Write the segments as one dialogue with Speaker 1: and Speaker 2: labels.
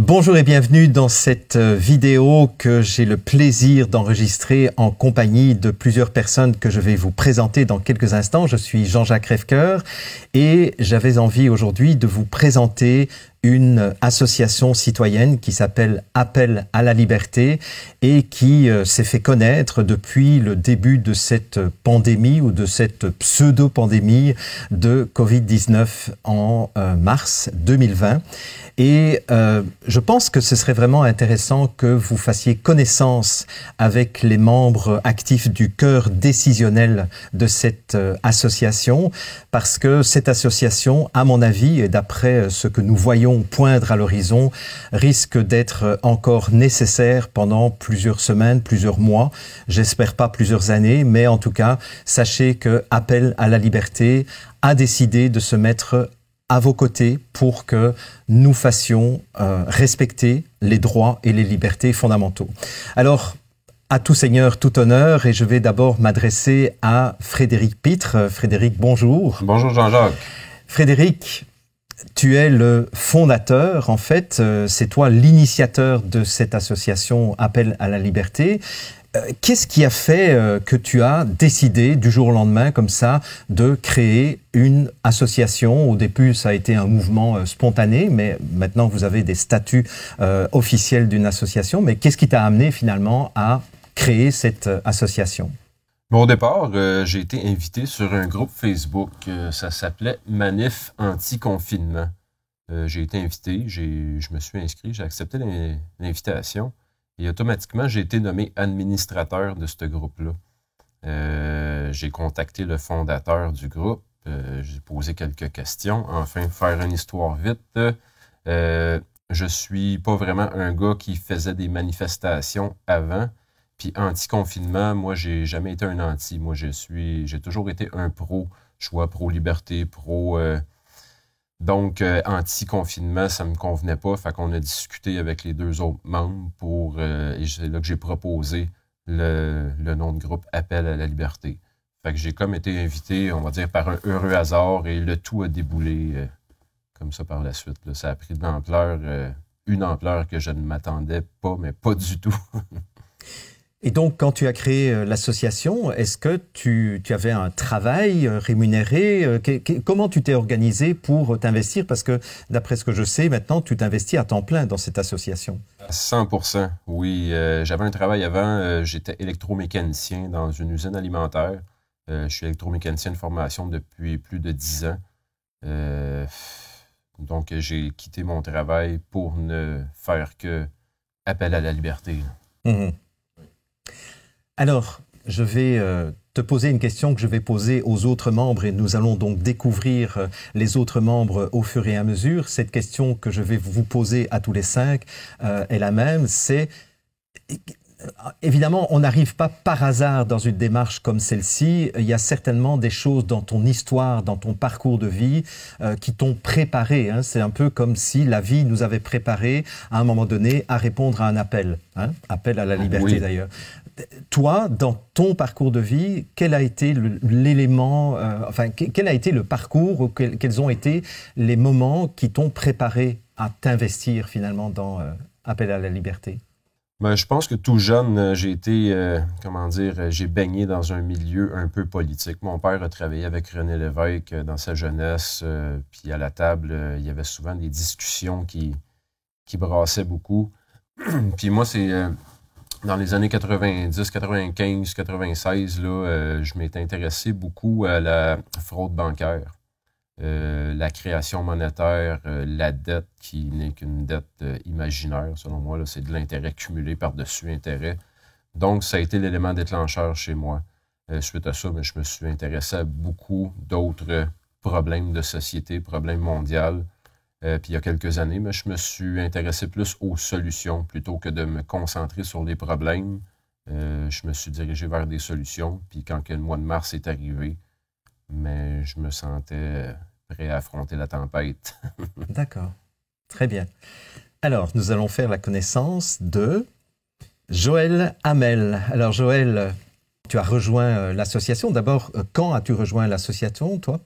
Speaker 1: Bonjour et bienvenue dans cette vidéo que j'ai le plaisir d'enregistrer en compagnie de plusieurs personnes que je vais vous présenter dans quelques instants. Je suis Jean-Jacques Rêvecoeur et j'avais envie aujourd'hui de vous présenter une association citoyenne qui s'appelle Appel à la liberté et qui s'est fait connaître depuis le début de cette pandémie ou de cette pseudo-pandémie de Covid-19 en mars 2020. Et je pense que ce serait vraiment intéressant que vous fassiez connaissance avec les membres actifs du cœur décisionnel de cette association, parce que cette association, à mon avis, et d'après ce que nous voyons poindre à l'horizon, risque d'être encore nécessaire pendant plusieurs semaines, plusieurs mois, j'espère pas plusieurs années, mais en tout cas, sachez que Appel à la liberté a décidé de se mettre à vos côtés pour que nous fassions respecter les droits et les libertés fondamentaux. Alors, à tout seigneur, tout honneur, et je vais d'abord m'adresser à Frédéric Pitre. Frédéric, bonjour.
Speaker 2: Bonjour Jean-Jacques.
Speaker 1: Frédéric, tu es le fondateur, en fait, c'est toi l'initiateur de cette association Appel à la liberté. Qu'est-ce qui a fait que tu as décidé du jour au lendemain, comme ça, de créer une association? Au début, ça a été un mouvement spontané, mais maintenant vous avez des statuts officiels d'une association. Mais qu'est-ce qui t'a amené finalement à créer cette association?
Speaker 2: Bon, au départ, j'ai été invité sur un groupe Facebook, ça s'appelait Manif Anti-Confinement. J'ai été invité, je me suis inscrit, j'ai accepté l'invitation. Et automatiquement, j'ai été nommé administrateur de ce groupe-là. J'ai contacté le fondateur du groupe, j'ai posé quelques questions. Enfin, faire une histoire vite, je suis pas vraiment un gars qui faisait des manifestations avant. Puis anti-confinement, moi, j'ai jamais été un anti. Moi, j'ai toujours été un pro. Je vois pro-liberté, pro... Donc, anti-confinement, ça me convenait pas. Fait qu'on a discuté avec les deux autres membres et c'est là que j'ai proposé le nom de groupe Appel à la liberté. Fait que j'ai comme été invité, on va dire, par un heureux hasard et le tout a déboulé comme ça par la suite. Là. Ça a pris de l'ampleur, une ampleur que je ne m'attendais pas, mais pas du tout.
Speaker 1: Et donc, quand tu as créé l'association, est-ce que tu avais un travail rémunéré? Comment tu t'es organisé pour t'investir? Parce que, d'après ce que je sais, maintenant, tu t'investis à temps plein dans cette association.
Speaker 2: 100%, oui. J'avais un travail avant. J'étais électromécanicien dans une usine alimentaire. Je suis électromécanicien de formation depuis plus de 10 ans. Donc, j'ai quitté mon travail pour ne faire que appel à la liberté.
Speaker 1: Mmh. Alors, je vais te poser une question que je vais poser aux autres membres et nous allons donc découvrir les autres membres au fur et à mesure. Cette question que je vais vous poser à tous les 5 est la même, c'est... Évidemment, on n'arrive pas par hasard dans une démarche comme celle-ci. Il y a certainement des choses dans ton histoire, dans ton parcours de vie qui t'ont préparé. Hein. C'est un peu comme si la vie nous avait préparé à un moment donné à répondre à un appel. Hein. Appel à la liberté, oui. D'ailleurs. Toi, dans ton parcours de vie, quel a été l'élément, quel a été le parcours ou quels ont été les moments qui t'ont préparé à t'investir finalement dans Appel à la liberté?
Speaker 2: Ben, je pense que tout jeune, j'ai été, j'ai baigné dans un milieu un peu politique. Mon père a travaillé avec René Lévesque dans sa jeunesse, puis à la table, il y avait souvent des discussions qui brassaient beaucoup. Puis moi, c'est dans les années 90, 95, 96, là, je m'étais intéressé beaucoup à la fraude bancaire. La création monétaire, la dette qui n'est qu'une dette imaginaire, selon moi, c'est de l'intérêt cumulé par-dessus intérêt. Donc, ça a été l'élément déclencheur chez moi. Suite à ça, je me suis intéressé à beaucoup d'autres problèmes de société, problèmes mondiaux. Puis il y a quelques années, je me suis intéressé plus aux solutions plutôt que de me concentrer sur les problèmes. Je me suis dirigé vers des solutions. Puis quand le mois de mars est arrivé, mais je me sentais prêt à affronter la tempête.
Speaker 1: D'accord. Très bien. Alors, nous allons faire la connaissance de Joël Hamel. Alors, Joël, tu as rejoint l'association. D'abord, quand as-tu rejoint l'association, toi?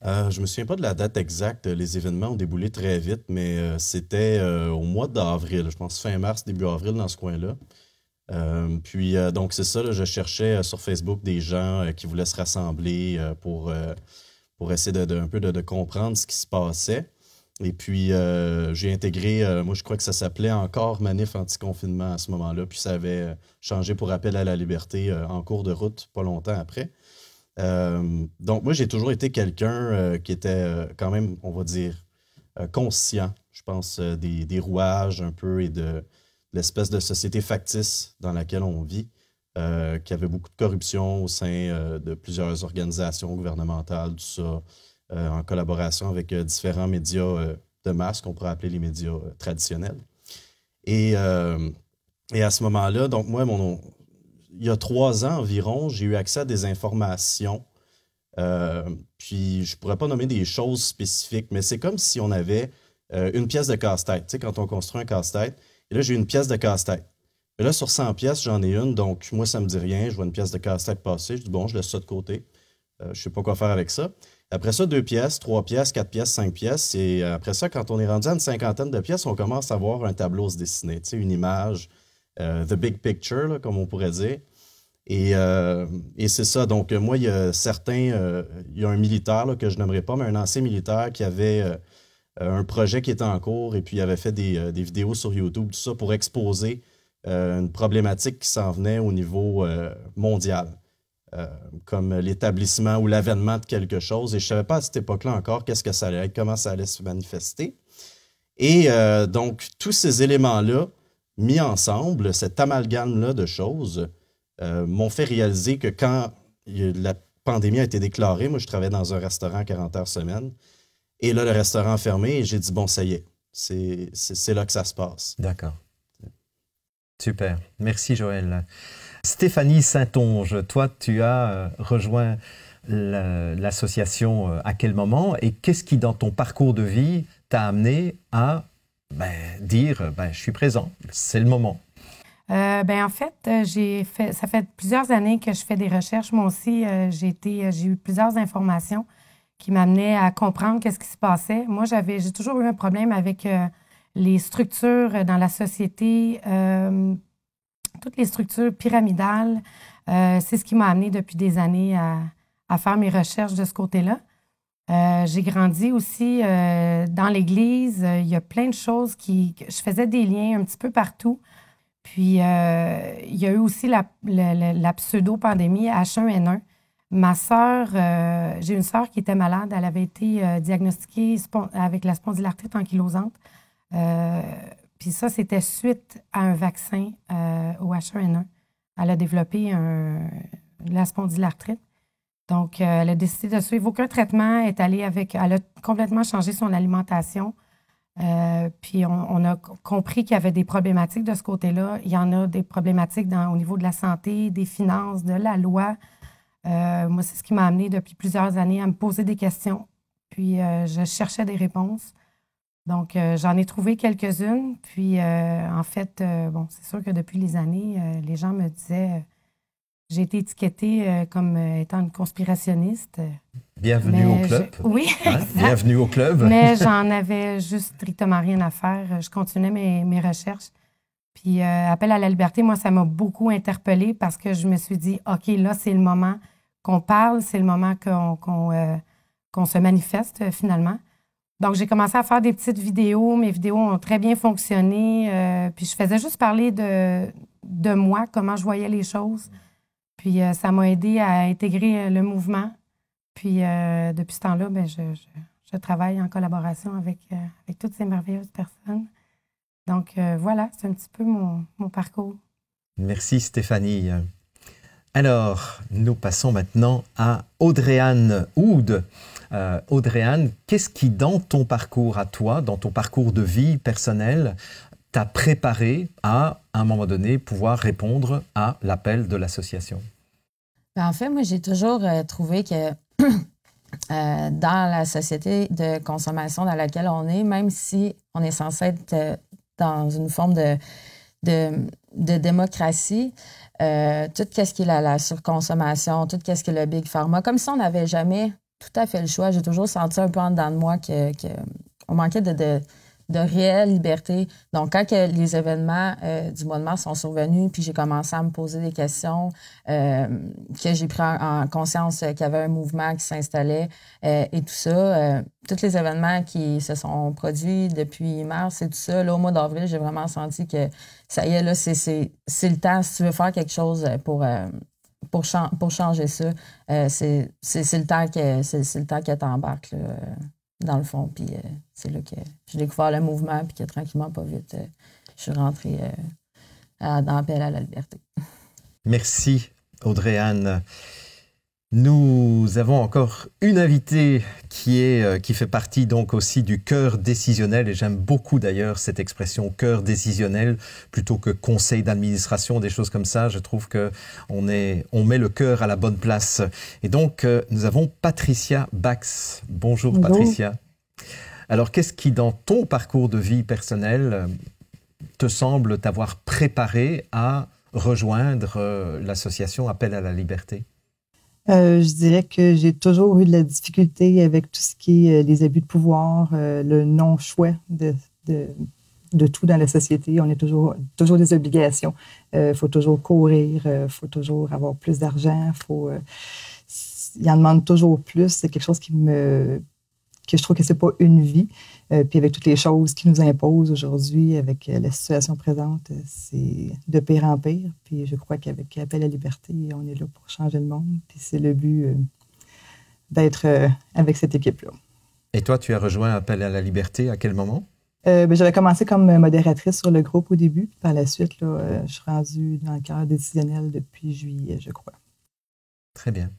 Speaker 3: Je me souviens pas de la date exacte. Les événements ont déboulé très vite, mais c'était au mois d'avril, je pense fin mars, début avril, dans ce coin-là. Donc, c'est ça, là, je cherchais sur Facebook des gens qui voulaient se rassembler pour essayer un peu de comprendre ce qui se passait. Et puis, j'ai intégré, moi, je crois que ça s'appelait encore Manif anti-confinement à ce moment-là, puis ça avait changé pour Appel à la liberté en cours de route, pas longtemps après. Donc, moi, j'ai toujours été quelqu'un qui était quand même, on va dire, conscient, je pense, des rouages un peu et de l'espèce de société factice dans laquelle on vit, qui avait beaucoup de corruption au sein de plusieurs organisations gouvernementales, tout ça, en collaboration avec différents médias de masse, qu'on pourrait appeler les médias traditionnels. Et à ce moment-là, donc moi, il y a 3 ans environ, j'ai eu accès à des informations. Puis je pourrais pas nommer des choses spécifiques, mais c'est comme si on avait une pièce de casse-tête. Tu sais, quand on construit un casse-tête, et là, j'ai une pièce de casse-tête. Et là, sur 100 pièces, j'en ai une, donc moi, ça me dit rien. Je vois une pièce de casse-tête passer, je dis bon, je laisse ça de côté. Je sais pas quoi faire avec ça. Après ça, 2 pièces, 3 pièces, 4 pièces, 5 pièces. Et après ça, quand on est rendu à une cinquantaine de pièces, on commence à voir un tableau se dessiner, tu sais, une image, the big picture, là, comme on pourrait dire. Et c'est ça. Donc, moi, il y a il y a un militaire là, que je n'aimerais pas, mais un ancien militaire qui avait un projet qui était en cours et puis il avait fait des vidéos sur YouTube, tout ça, pour exposer une problématique qui s'en venait au niveau mondial, comme l'établissement ou l'avènement de quelque chose. Et je ne savais pas à cette époque-là encore qu'est-ce que ça allait être, comment ça allait se manifester. Et donc, tous ces éléments-là, mis ensemble, cet amalgame-là de choses, m'ont fait réaliser que quand la pandémie a été déclarée, moi, je travaillais dans un restaurant 40 heures semaine, et là, le restaurant a fermé, et j'ai dit, bon, ça y est, c'est là que ça se passe.
Speaker 1: D'accord. Super. Merci, Joël. Stéphanie Saintonge, toi, tu as rejoint l'association à quel moment et qu'est-ce qui, dans ton parcours de vie, t'a amené à dire je suis présent, c'est le moment?
Speaker 4: En fait, ça fait plusieurs années que je fais des recherches. Moi aussi, j'ai eu plusieurs informations qui m'amenaient à comprendre qu'est-ce qui se passait. Moi, j'ai toujours eu un problème avec les structures dans la société, toutes les structures pyramidales. C'est ce qui m'a amené depuis des années à faire mes recherches de ce côté-là. J'ai grandi aussi dans l'Église. Il y a plein de choses je faisais des liens un petit peu partout. Puis, il y a eu aussi la pseudo-pandémie H1N1. Ma sœur, j'ai une sœur qui était malade. Elle avait été diagnostiquée avec la spondylarthrite ankylosante. Puis ça, c'était suite à un vaccin au H1N1. Elle a développé la spondylarthrite. Donc, elle a décidé de suivre aucun traitement. Elle a complètement changé son alimentation. Puis on a compris qu'il y avait des problématiques de ce côté-là. Il y en a des problématiques au niveau de la santé, des finances, de la loi. Moi, c'est ce qui m'a amené depuis plusieurs années à me poser des questions. Puis je cherchais des réponses. Donc, j'en ai trouvé quelques-unes. Puis, en fait, c'est sûr que depuis les années, les gens me disaient... j'ai été étiquetée comme étant une conspirationniste.
Speaker 1: Bienvenue au club.
Speaker 4: Oui,
Speaker 1: bienvenue au club.
Speaker 4: Mais j'en avais juste strictement rien à faire. Je continuais mes recherches. Puis, Appel à la liberté, moi, ça m'a beaucoup interpellée parce que je me suis dit, OK, là, c'est le moment qu'on parle, c'est le moment qu'on se manifeste, finalement. Donc, j'ai commencé à faire des petites vidéos. Mes vidéos ont très bien fonctionné. Puis, je faisais juste parler de moi, comment je voyais les choses. Puis, ça m'a aidé à intégrer le mouvement. Puis, depuis ce temps-là, je travaille en collaboration avec toutes ces merveilleuses personnes. Donc, voilà, c'est un petit peu mon parcours.
Speaker 1: Merci, Stéphanie. Alors, nous passons maintenant à Audrey-Anne Oud. Audrey-Anne, qu'est-ce qui, dans ton parcours à toi, dans ton parcours de vie personnelle, t'a préparé à un moment donné, pouvoir répondre à l'appel de l'association?
Speaker 5: En fait, moi, j'ai toujours trouvé que dans la société de consommation dans laquelle on est, même si on est censé être dans une forme de démocratie, tout ce qui est la surconsommation, tout ce qui est le Big Pharma, comme si on n'avait jamais tout à fait le choix. J'ai toujours senti un peu en dedans de moi qu'on manquait de réelle liberté. Donc, quand les événements du mois de mars sont survenus, puis j'ai commencé à me poser des questions, que j'ai pris en conscience qu'il y avait un mouvement qui s'installait et tout ça, tous les événements qui se sont produits depuis mars et tout ça, là, au mois d'avril, j'ai vraiment senti que ça y est, là, c'est le temps. Si tu veux faire quelque chose pour changer ça, c'est le temps que t'embarques, là, dans le fond. Puis c'est là que j'ai découvert le mouvement, puis que tranquillement, pas vite, je suis rentrée dans l'appel à la liberté.
Speaker 1: Merci, Audrey-Anne. Nous avons encore une invitée qui fait partie donc aussi du cœur décisionnel, et j'aime beaucoup d'ailleurs cette expression cœur décisionnel plutôt que conseil d'administration, des choses comme ça. Je trouve que on met le cœur à la bonne place. Et donc nous avons Patricia Bax. Bonjour. Patricia. Alors qu'est-ce qui dans ton parcours de vie personnelle te semble t'avoir préparé à rejoindre l'association Appel à la liberté?
Speaker 6: Je dirais que j'ai toujours eu de la difficulté avec tout ce qui est les abus de pouvoir, le non-choix de tout dans la société. On a toujours des obligations. Faut toujours courir, faut toujours avoir plus d'argent, il en demande toujours plus. C'est quelque chose que je trouve que c'est pas une vie. Puis avec toutes les choses qui nous imposent aujourd'hui, avec la situation présente, c'est de pire en pire. Puis je crois qu'avec Appel à la liberté, on est là pour changer le monde. Puis c'est le but d'être avec cette équipe-là.
Speaker 1: Et toi, tu as rejoint Appel à la liberté à quel moment?
Speaker 6: J'avais commencé comme modératrice sur le groupe au début. Par la suite, là, je suis rendue dans le cœur décisionnel depuis juillet, je crois.
Speaker 1: Très bien.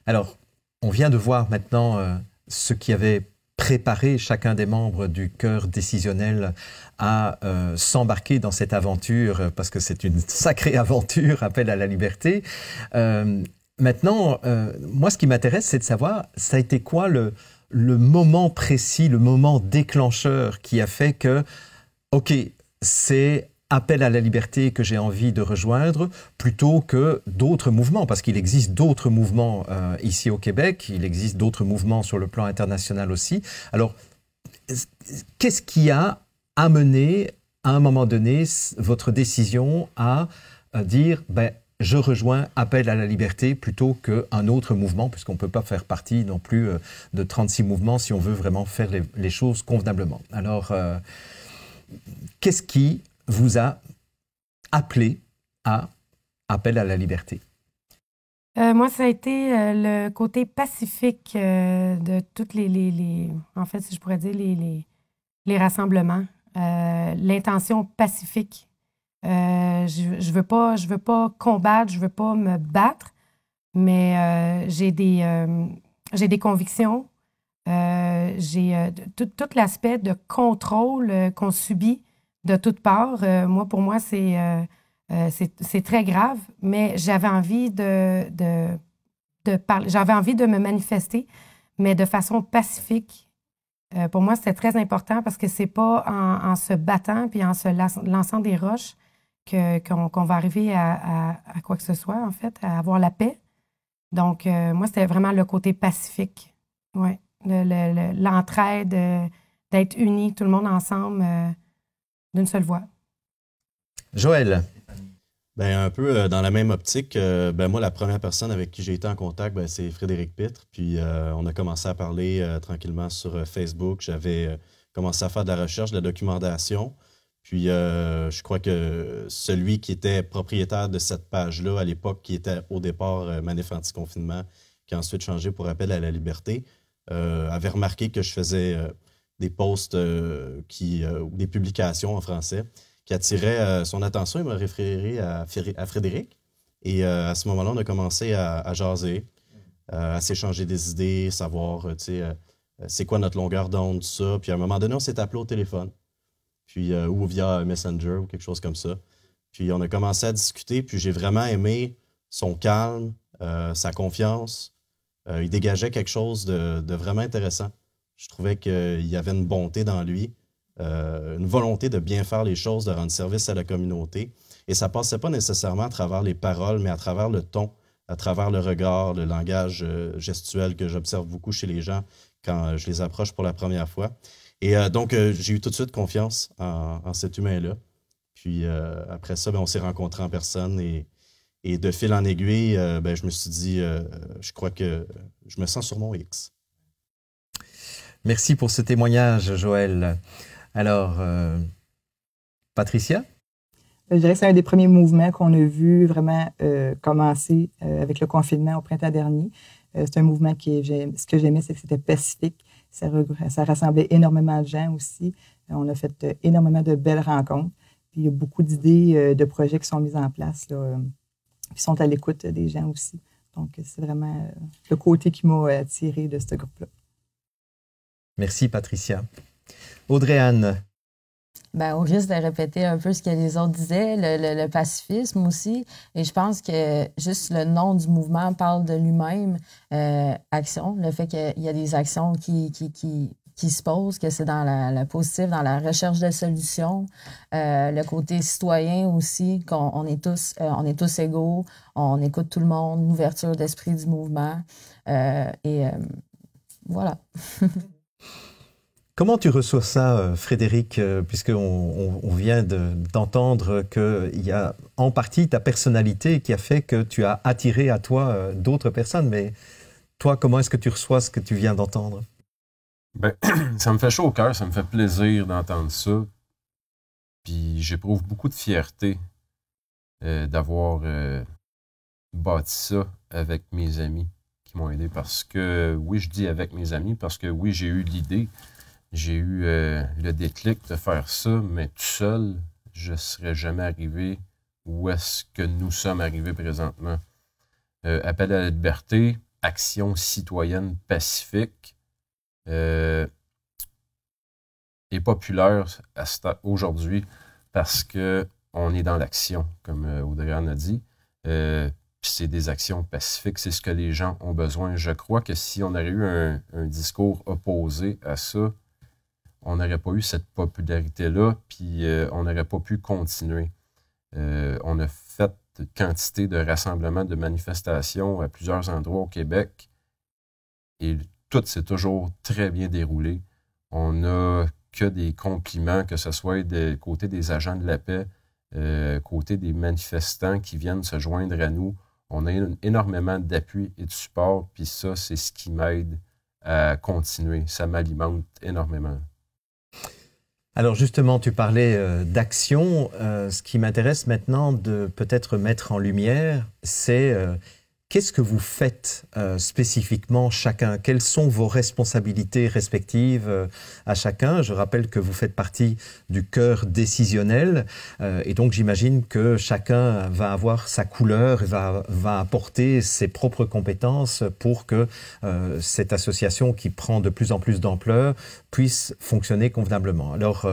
Speaker 1: Alors, on vient de voir maintenant ce qui avait préparé chacun des membres du cœur décisionnel à s'embarquer dans cette aventure, parce que c'est une sacrée aventure, Appel à la liberté. Maintenant, moi, ce qui m'intéresse, c'est de savoir, ça a été quoi le moment précis, le moment déclencheur qui a fait que, OK, c'est Appel à la liberté que j'ai envie de rejoindre plutôt que d'autres mouvements, parce qu'il existe d'autres mouvements ici au Québec, il existe d'autres mouvements sur le plan international aussi. Alors, qu'est-ce qui a amené, à un moment donné, votre décision à dire « je rejoins Appel à la liberté » plutôt qu'un autre mouvement, puisqu'on ne peut pas faire partie non plus de 36 mouvements si on veut vraiment faire les choses convenablement. Alors, qu'est-ce qui vous a appelé à Appel à la liberté?
Speaker 4: Moi, ça a été le côté pacifique de toutes en fait, si je pourrais dire, les rassemblements. L'intention pacifique. Je veux pas combattre, je veux pas me battre, mais j'ai des convictions. J'ai tout l'aspect de contrôle qu'on subit de toutes parts. Pour moi, c'est très grave, mais j'avais envie de parler, j'avais envie de me manifester, mais de façon pacifique. Pour moi, c'était très important parce que c'est pas en se battant puis en se lançant des roches qu'on va arriver à quoi que ce soit, en fait, à avoir la paix. Donc, moi, c'était vraiment le côté pacifique. Ouais. L'entraide, d'être unis, tout le monde ensemble, d'une seule voix.
Speaker 1: Joël.
Speaker 3: Un peu dans la même optique, moi, la première personne avec qui j'ai été en contact, c'est Frédéric Pitre. Puis on a commencé à parler tranquillement sur Facebook. J'avais commencé à faire de la recherche, de la documentation. Puis je crois que celui qui était propriétaire de cette page-là à l'époque, qui était au départ Manif anti-confinement, qui a ensuite changé pour Appel à la liberté, avait remarqué que je faisais des posts ou des publications en français qui attiraient son attention. Il m'a référé à Frédéric. Et à ce moment-là, on a commencé à jaser, à s'échanger des idées, savoir, c'est quoi notre longueur d'onde, tout ça. Puis à un moment donné, on s'est appelé au téléphone, puis ou via Messenger ou quelque chose comme ça. Puis on a commencé à discuter, puis j'ai vraiment aimé son calme, sa confiance. Il dégageait quelque chose de vraiment intéressant. Je trouvais qu'il y avait une bonté dans lui, une volonté de bien faire les choses, de rendre service à la communauté. Et ça ne passait pas nécessairement à travers les paroles, mais à travers le ton à travers le regard, le langage gestuel que j'observe beaucoup chez les gens quand je les approche pour la première fois. Et donc, j'ai eu tout de suite confiance en cet humain-là. Puis après ça, on s'est rencontrés en personne et de fil en aiguille, je me suis dit, je crois que je me sens sur mon X.
Speaker 1: Merci pour ce témoignage, Joël. Alors, Patricia?
Speaker 6: Je dirais que c'est un des premiers mouvements qu'on a vu vraiment commencer avec le confinement au printemps dernier. C'est un mouvement ce que j'aimais, c'est que c'était pacifique. Ça rassemblait énormément de gens aussi. On a fait énormément de belles rencontres. Puis il y a beaucoup d'idées de projets qui sont mis en place, là, qui sont à l'écoute des gens aussi. Donc, c'est vraiment le côté qui m'a attiré de ce groupe-là.
Speaker 1: Merci, Patricia. Audrey-Anne.
Speaker 5: Au risque de répéter un peu ce que les autres disaient, le pacifisme aussi. Et je pense que juste le nom du mouvement parle de lui-même. Action, le fait qu'il y a des actions qui se posent, que c'est dans le positif, dans la recherche de solutions. Le côté citoyen aussi, qu'on est tous égaux, on écoute tout le monde, l'ouverture d'esprit du mouvement. Voilà.
Speaker 1: Comment tu reçois ça, Frédéric, puisqu'on vient d'entendre qu'il y a en partie ta personnalité qui a fait que tu as attiré à toi d'autres personnes, mais toi, comment est-ce que tu reçois ce que tu viens d'entendre?
Speaker 2: Ça me fait chaud au cœur, ça me fait plaisir d'entendre ça. Puis j'éprouve beaucoup de fierté d'avoir bâti ça avec mes amis qui m'ont aidé. Parce que, oui, je dis avec mes amis, parce que oui, j'ai eu l'idée. J'ai eu le déclic de faire ça, mais tout seul, je ne serais jamais arrivé où est-ce que nous sommes arrivés présentement. Appel à la liberté, action citoyenne pacifique est populaire aujourd'hui parce qu'on est dans l'action, comme Audrey-Anne a dit. C'est des actions pacifiques, c'est ce que les gens ont besoin. Je crois que si on avait eu un discours opposé à ça, on n'aurait pas eu cette popularité-là, puis on n'aurait pas pu continuer. On a fait quantité de rassemblements, de manifestations à plusieurs endroits au Québec, et tout s'est toujours très bien déroulé. On n'a que des compliments, que ce soit du côté des agents de la paix, côté des manifestants qui viennent se joindre à nous. On a énormément d'appui et de support, puis ça, c'est ce qui m'aide à continuer. Ça m'alimente énormément.
Speaker 1: Alors justement, tu parlais d'action. Ce qui m'intéresse maintenant de peut-être mettre en lumière, c'est qu'est-ce que vous faites spécifiquement chacun? Quelles sont vos responsabilités respectives à chacun? Je rappelle que vous faites partie du cœur décisionnel et donc j'imagine que chacun va avoir sa couleur et va apporter ses propres compétences pour que cette association qui prend de plus en plus d'ampleur puisse fonctionner convenablement. Alors,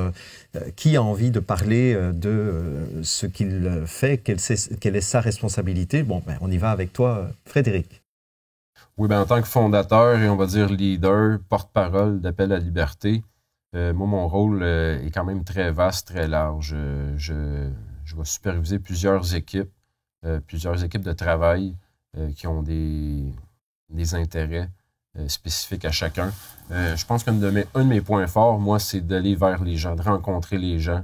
Speaker 1: qui a envie de parler de ce qu'il fait, quelle est sa responsabilité? Bon, on y va avec toi, Frédéric.
Speaker 2: Oui, en tant que fondateur et on va dire leader, porte-parole d'Appel à la liberté, moi, mon rôle est quand même très vaste, très large. Je vais superviser plusieurs équipes de travail qui ont des intérêts spécifiques à chacun. Je pense qu'un de mes points forts, moi, c'est d'aller vers les gens, de rencontrer les gens,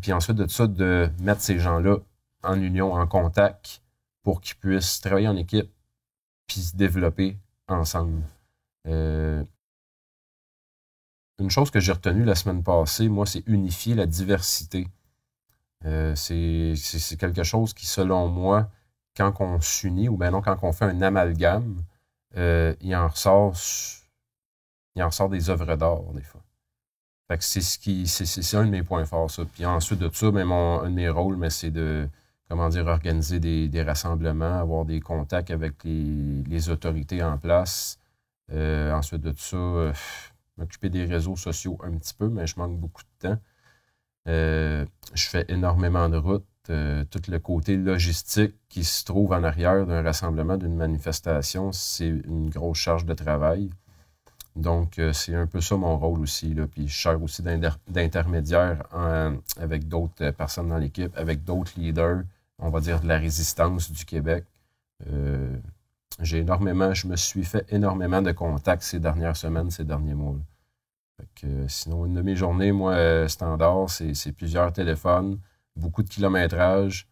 Speaker 2: puis ensuite de ça, de mettre ces gens-là en union, en contact, pour qu'ils puissent travailler en équipe, puis se développer ensemble. Une chose que j'ai retenue la semaine passée, moi, c'est unifier la diversité. C'est quelque chose qui, selon moi, quand on s'unit, ou bien non, quand on fait un amalgame, il en ressort des œuvres d'art, des fois. Fait que c'est un de mes points forts, ça. Puis ensuite de ça, un de mes rôles, c'est de, organiser des rassemblements, avoir des contacts avec les autorités en place. Ensuite de ça, m'occuper des réseaux sociaux un petit peu, mais je manque beaucoup de temps. Je fais énormément de routes. Tout le côté logistique qui se trouve en arrière d'un rassemblement, d'une manifestation, c'est une grosse charge de travail. Donc, c'est un peu ça mon rôle aussi. Là. Puis, je sers aussi d'intermédiaire avec d'autres personnes dans l'équipe, avec d'autres leaders, on va dire de la résistance du Québec, Je me suis fait énormément de contacts ces dernières semaines, ces derniers mois. Sinon, une de mes journées, moi, standard, c'est plusieurs téléphones, beaucoup de kilométrage,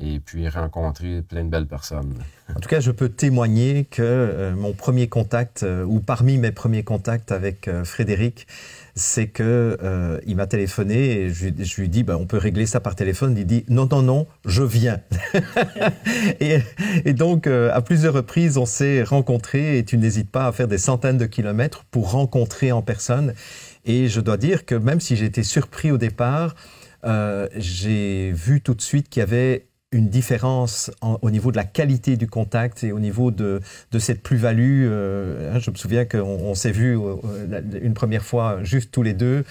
Speaker 2: et puis rencontrer plein de belles personnes.
Speaker 1: En tout cas, je peux témoigner que mon premier contact, ou parmi mes premiers contacts avec Frédéric, c'est que il m'a téléphoné et je lui dis, on peut régler ça par téléphone. Il dit, non, non, non, je viens. et donc, à plusieurs reprises, on s'est rencontrés et tu n'hésites pas à faire des centaines de kilomètres pour rencontrer en personne. Et je dois dire que même si j'ai été surpris au départ, j'ai vu tout de suite qu'il y avait une différence au niveau de la qualité du contact et au niveau de cette plus-value. Je me souviens qu'on s'est vus une première fois juste tous les deux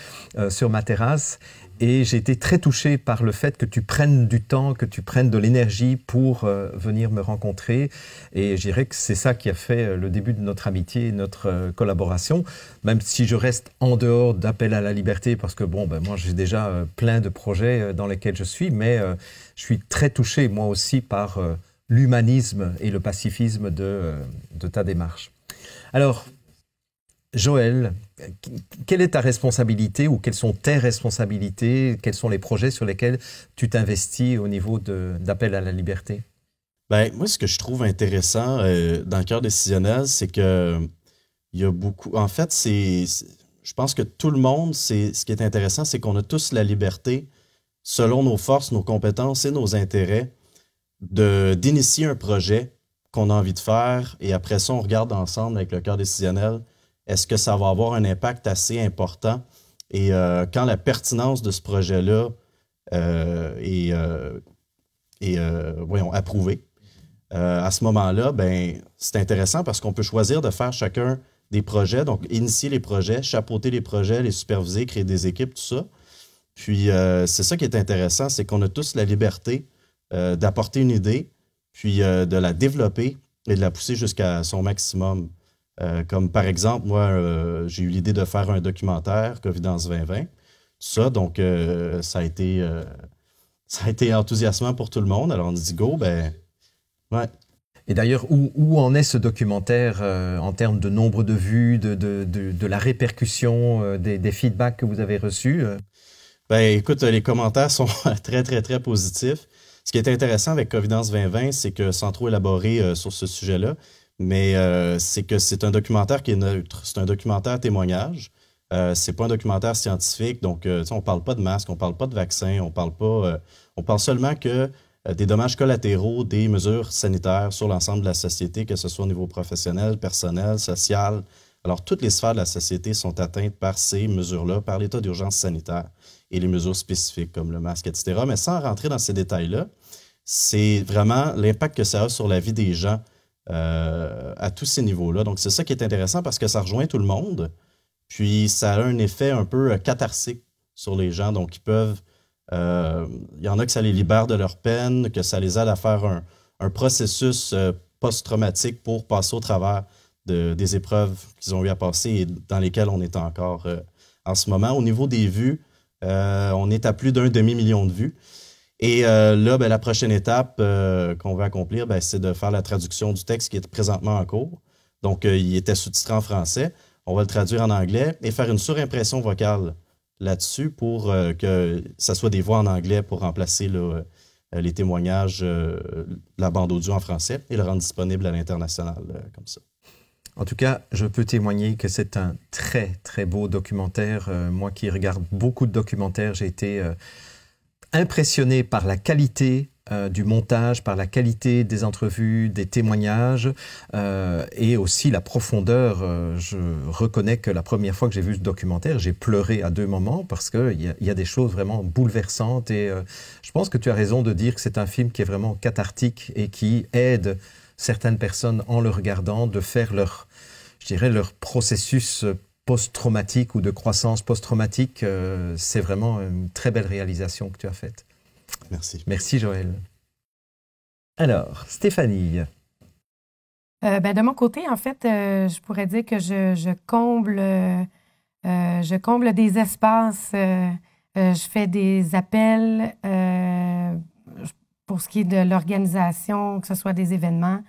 Speaker 1: sur ma terrasse et j'ai été très touché par le fait que tu prennes du temps, que tu prennes de l'énergie pour venir me rencontrer et je dirais que c'est ça qui a fait le début de notre amitié et notre collaboration, même si je reste en dehors d'Appel à la liberté parce que moi j'ai déjà plein de projets dans lesquels je suis, mais je suis très touché, moi aussi, par l'humanisme et le pacifisme de ta démarche. Alors, Joël, quelle est ta responsabilité ou quelles sont tes responsabilités? Quels sont les projets sur lesquels tu t'investis au niveau d'Appel à la liberté?
Speaker 3: Moi, ce que je trouve intéressant dans le cœur décisionnel, c'est que il y a beaucoup... En fait, je pense que tout le monde, ce qui est intéressant, c'est qu'on a tous la liberté selon nos forces, nos compétences et nos intérêts, d'initier un projet qu'on a envie de faire et après ça, on regarde ensemble avec le cœur décisionnel, est-ce que ça va avoir un impact assez important et quand la pertinence de ce projet-là est approuvée, à ce moment-là, c'est intéressant parce qu'on peut choisir de faire chacun des projets, donc initier les projets, chapeauter les projets, les superviser, créer des équipes, tout ça. Puis, c'est ça qui est intéressant, c'est qu'on a tous la liberté d'apporter une idée, puis de la développer et de la pousser jusqu'à son maximum. Comme par exemple, moi, j'ai eu l'idée de faire un documentaire, Covidence 2020, tout ça, donc ça a été enthousiasmant pour tout le monde. Alors, on dit go, ouais.
Speaker 1: Et d'ailleurs, où en est ce documentaire en termes de nombre de vues, de la répercussion, des feedbacks que vous avez reçus?
Speaker 3: Écoute, les commentaires sont très, très, très positifs. Ce qui est intéressant avec Covidence 2020, c'est que, sans trop élaborer sur ce sujet-là, mais c'est que c'est un documentaire qui est neutre. C'est un documentaire témoignage. C'est pas un documentaire scientifique. Donc, on parle pas de masque, on parle pas de vaccin, on parle seulement que des dommages collatéraux, des mesures sanitaires sur l'ensemble de la société, que ce soit au niveau professionnel, personnel, social. Alors, toutes les sphères de la société sont atteintes par ces mesures-là, par l'état d'urgence sanitaire et les mesures spécifiques comme le masque, etc. Mais sans rentrer dans ces détails-là, c'est vraiment l'impact que ça a sur la vie des gens à tous ces niveaux-là. Donc, c'est ça qui est intéressant parce que ça rejoint tout le monde, puis ça a un effet un peu catharsique sur les gens. Donc, il y en a que ça les libère de leur peine, que ça les aide à faire un processus post-traumatique pour passer au travers des épreuves qu'ils ont eu à passer et dans lesquelles on est encore en ce moment. Au niveau des vues, on est à plus d'1 demi-million de vues. Et là, la prochaine étape qu'on va accomplir, c'est de faire la traduction du texte qui est présentement en cours. Donc, il était sous-titré en français. On va le traduire en anglais et faire une surimpression vocale là-dessus pour que ça soit des voix en anglais pour remplacer les témoignages, la bande audio en français et le rendre disponible à l'international comme ça.
Speaker 1: En tout cas, je peux témoigner que c'est un très, très beau documentaire. Moi qui regarde beaucoup de documentaires, j'ai été impressionné par la qualité du montage, par la qualité des entrevues, des témoignages et aussi la profondeur. Je reconnais que la première fois que j'ai vu ce documentaire, j'ai pleuré à 2 moments parce qu'il y a des choses vraiment bouleversantes et je pense que tu as raison de dire que c'est un film qui est vraiment cathartique et qui aide certaines personnes, en le regardant, de faire leur processus post-traumatique ou de croissance post-traumatique. C'est vraiment une très belle réalisation que tu as faite.
Speaker 3: Merci.
Speaker 1: Merci, Joël. Alors, Stéphanie.
Speaker 4: De mon côté, en fait, je pourrais dire que je comble des espaces, je fais des appels pour ce qui est de l'organisation, que ce soit des événements,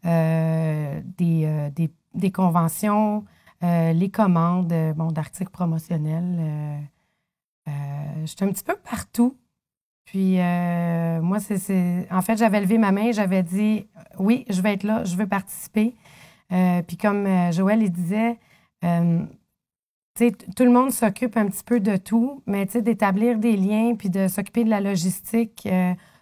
Speaker 4: des conventions, les commandes, d'articles promotionnels. Je suis un petit peu partout. Puis, moi, en fait, j'avais levé ma main, j'avais dit « Oui, je vais être là, je veux participer ». Puis comme Joël, il disait, tout le monde s'occupe un petit peu de tout, mais d'établir des liens puis de s'occuper de la logistique,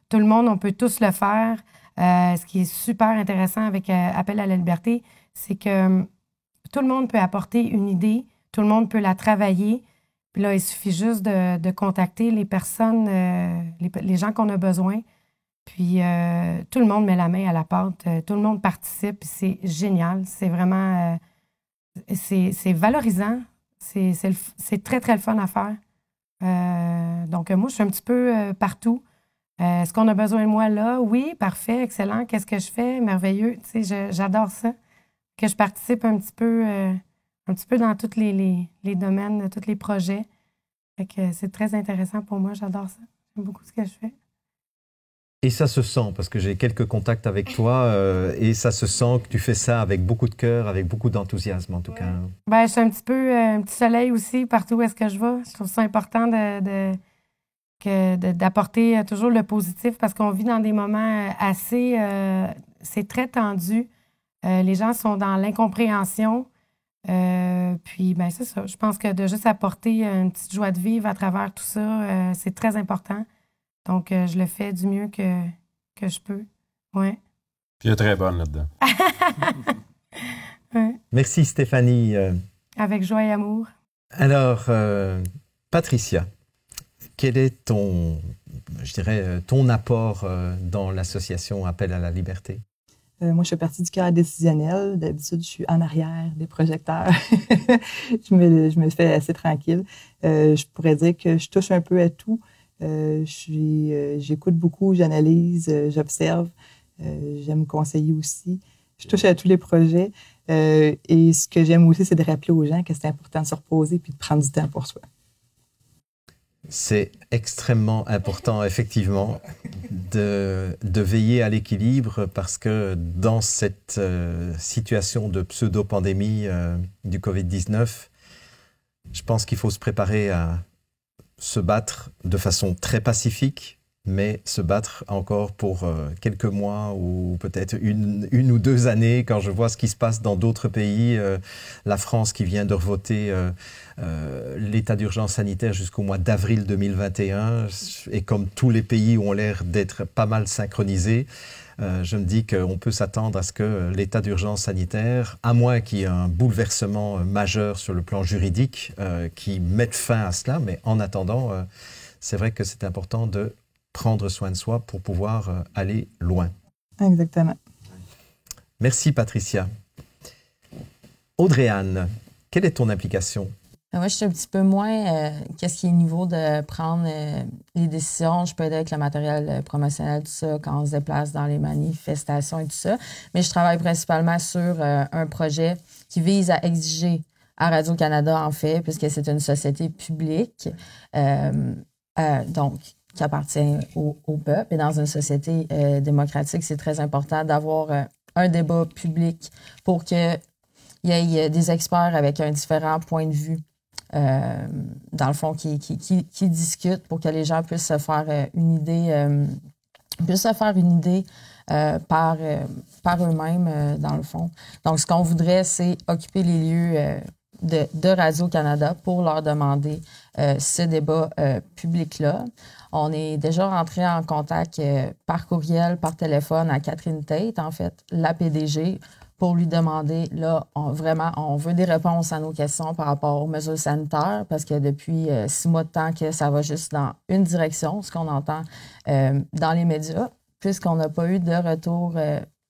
Speaker 4: tout le monde, on peut tous le faire. Ce qui est super intéressant avec Appel à la liberté, c'est que tout le monde peut apporter une idée, tout le monde peut la travailler. Puis là, il suffit juste de contacter les personnes, les gens qu'on a besoin. Puis tout le monde met la main à la pâte, tout le monde participe, puis c'est génial. C'est vraiment... c'est valorisant, c'est très, très le fun à faire. Donc moi, je suis un petit peu partout. Est-ce qu'on a besoin de moi là? Oui, parfait, excellent. Qu'est-ce que je fais? Merveilleux. J'adore ça. Que je participe un petit peu dans tous les domaines, tous les projets. Fait que c'est très intéressant pour moi. J'adore ça. J'aime beaucoup ce que je fais.
Speaker 1: Et ça se sent, parce que j'ai quelques contacts avec toi, et ça se sent que tu fais ça avec beaucoup de cœur, avec beaucoup d'enthousiasme, en tout cas.
Speaker 4: Ben, je suis un petit peu un petit soleil aussi, partout où est-ce que je vais. Je trouve ça important d'apporter toujours le positif, parce qu'on vit dans des moments assez... c'est très tendu. Les gens sont dans l'incompréhension. Puis, ben c'est ça. Je pense que de juste apporter une petite joie de vivre à travers tout ça, c'est très important. Donc, je le fais du mieux que je peux. Ouais.
Speaker 2: Puis, elle est très bonne là-dedans.
Speaker 4: Ouais.
Speaker 1: Merci, Stéphanie.
Speaker 4: Avec joie et amour.
Speaker 1: Alors, Patricia, quel est ton apport dans l'association Appel à la liberté?
Speaker 6: Moi, je fais partie du cadre décisionnel. D'habitude, je suis en arrière des projecteurs. je me fais assez tranquille. Je pourrais dire que je touche un peu à tout. J'écoute beaucoup, j'analyse, j'observe. J'aime conseiller aussi. Je touche à tous les projets. Et ce que j'aime aussi, c'est de rappeler aux gens que c'est important de se reposer puis de prendre du temps pour soi.
Speaker 1: C'est extrêmement important, effectivement, de veiller à l'équilibre, parce que dans cette situation de pseudo-pandémie du Covid-19, je pense qu'il faut se préparer à se battre de façon très pacifique, mais se battre encore pour quelques mois ou peut-être une ou 2 années. Quand je vois ce qui se passe dans d'autres pays, la France qui vient de revoter l'état d'urgence sanitaire jusqu'au mois d'avril 2021, et comme tous les pays ont l'air d'être pas mal synchronisés, je me dis qu'on peut s'attendre à ce que l'état d'urgence sanitaire, à moins qu'il y ait un bouleversement majeur sur le plan juridique qui mette fin à cela, mais en attendant, c'est vrai que c'est important de prendre soin de soi pour pouvoir aller loin.
Speaker 6: Exactement.
Speaker 1: Merci, Patricia. Audrey-Anne, quelle est ton implication?
Speaker 5: Moi, je suis un petit peu moins qu'est-ce qui est niveau de prendre les décisions. Je peux aider avec le matériel promotionnel, tout ça, quand on se déplace dans les manifestations et tout ça. Mais je travaille principalement sur un projet qui vise à exiger à Radio-Canada, en fait, puisque c'est une société publique, donc qui appartient au peuple. Et dans une société démocratique, c'est très important d'avoir un débat public pour qu'il y ait des experts avec un différent point de vue, dans le fond, qui discutent pour que les gens puissent se faire une idée, par eux-mêmes, dans le fond. Donc, ce qu'on voudrait, c'est occuper les lieux de Radio-Canada pour leur demander ce débat public-là. On est déjà rentré en contact par courriel, par téléphone à Catherine Tate, en fait, la PDG, pour lui demander, là, on veut des réponses à nos questions par rapport aux mesures sanitaires, parce que depuis 6 mois de temps que ça va juste dans une direction, ce qu'on entend dans les médias, puisqu'on n'a pas eu de retour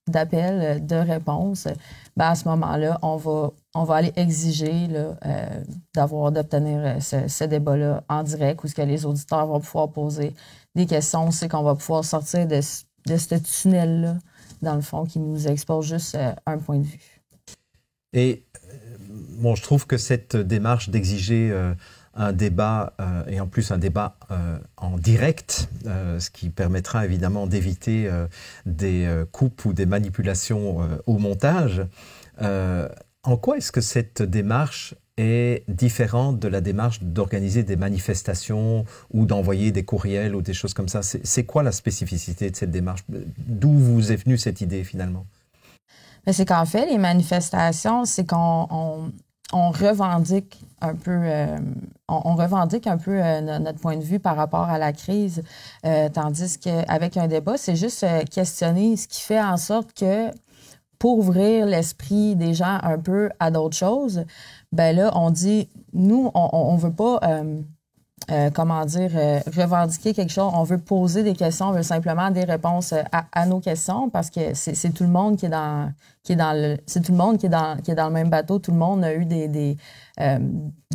Speaker 5: d'appel, de réponse, ben à ce moment-là, on va aller exiger d'obtenir ce débat-là en direct, où ce que les auditeurs vont pouvoir poser des questions. On sait qu'on va pouvoir sortir de ce tunnel-là, dans le fond, qui nous expose juste un point de vue.
Speaker 1: Et bon, je trouve que cette démarche d'exiger un débat, et en plus un débat en direct, ce qui permettra évidemment d'éviter des coupes ou des manipulations au montage. En quoi est-ce que cette démarche est différente de la démarche d'organiser des manifestations ou d'envoyer des courriels ou des choses comme ça? C'est quoi la spécificité de cette démarche? D'où vous est venue cette idée finalement?
Speaker 5: C'est qu'en fait, les manifestations, c'est qu'on revendique un peu, on revendique un peu notre point de vue par rapport à la crise, tandis qu'avec un débat, c'est juste questionner ce qui fait en sorte que pour ouvrir l'esprit des gens un peu à d'autres choses, ben là, on dit, nous, on veut pas, revendiquer quelque chose, on veut poser des questions, on veut simplement des réponses à nos questions parce que c'est tout le monde qui est dans le même bateau, tout le monde a eu des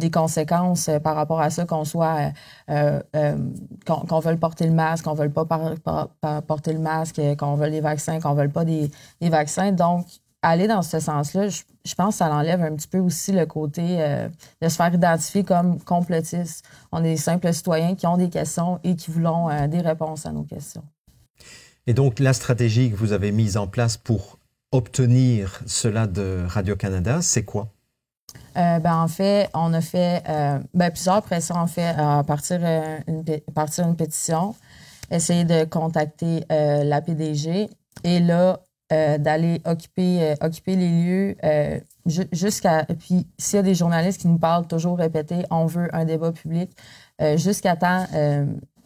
Speaker 5: conséquences par rapport à ça, qu'on soit qu'on veuille porter le masque, qu'on veuille pas porter le masque, qu'on veuille les vaccins, qu'on veuille pas des vaccins. Donc, aller dans ce sens-là, je pense que ça enlève un petit peu aussi le côté de se faire identifier comme complotiste. On est des simples citoyens qui ont des questions et qui voulons des réponses à nos questions.
Speaker 1: Et donc, la stratégie que vous avez mise en place pour obtenir cela de Radio-Canada, c'est quoi?
Speaker 5: En fait, on a fait plusieurs pressions. En fait, partir une pétition, essayer de contacter la PDG et là, d'aller occuper les lieux jusqu'à... Puis, s'il y a des journalistes qui nous parlent toujours répéter « on veut un débat public », jusqu'à temps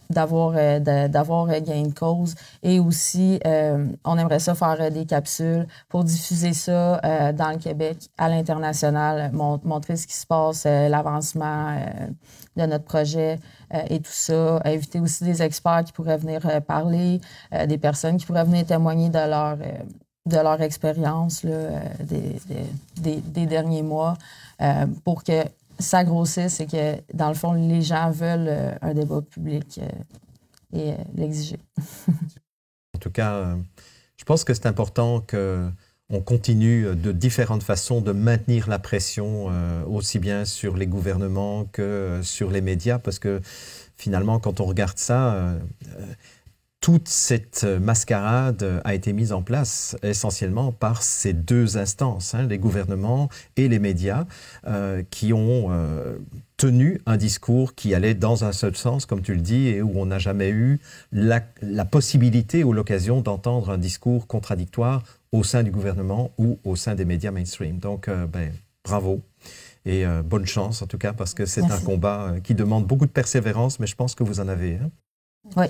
Speaker 5: d'avoir gain de cause. Et aussi, on aimerait ça faire des capsules pour diffuser ça dans le Québec, à l'international, montrer ce qui se passe, l'avancement de notre projet et tout ça. Inviter aussi des experts qui pourraient venir parler, des personnes qui pourraient venir témoigner de leur expérience là, des derniers mois pour que ça grossisse et que, dans le fond, les gens veulent un débat public et l'exiger.
Speaker 1: En tout cas, je pense que c'est important qu'on continue de différentes façons de maintenir la pression, aussi bien sur les gouvernements que sur les médias, parce que finalement, quand on regarde ça, toute cette mascarade a été mise en place essentiellement par ces deux instances, les gouvernements et les médias, qui ont tenu un discours qui allait dans un seul sens, comme tu le dis, et où on n'a jamais eu la possibilité ou l'occasion d'entendre un discours contradictoire au sein du gouvernement ou au sein des médias mainstream. Donc, bravo. Et bonne chance, en tout cas, parce que c'est un combat qui demande beaucoup de persévérance, mais je pense que vous en avez.
Speaker 5: Oui.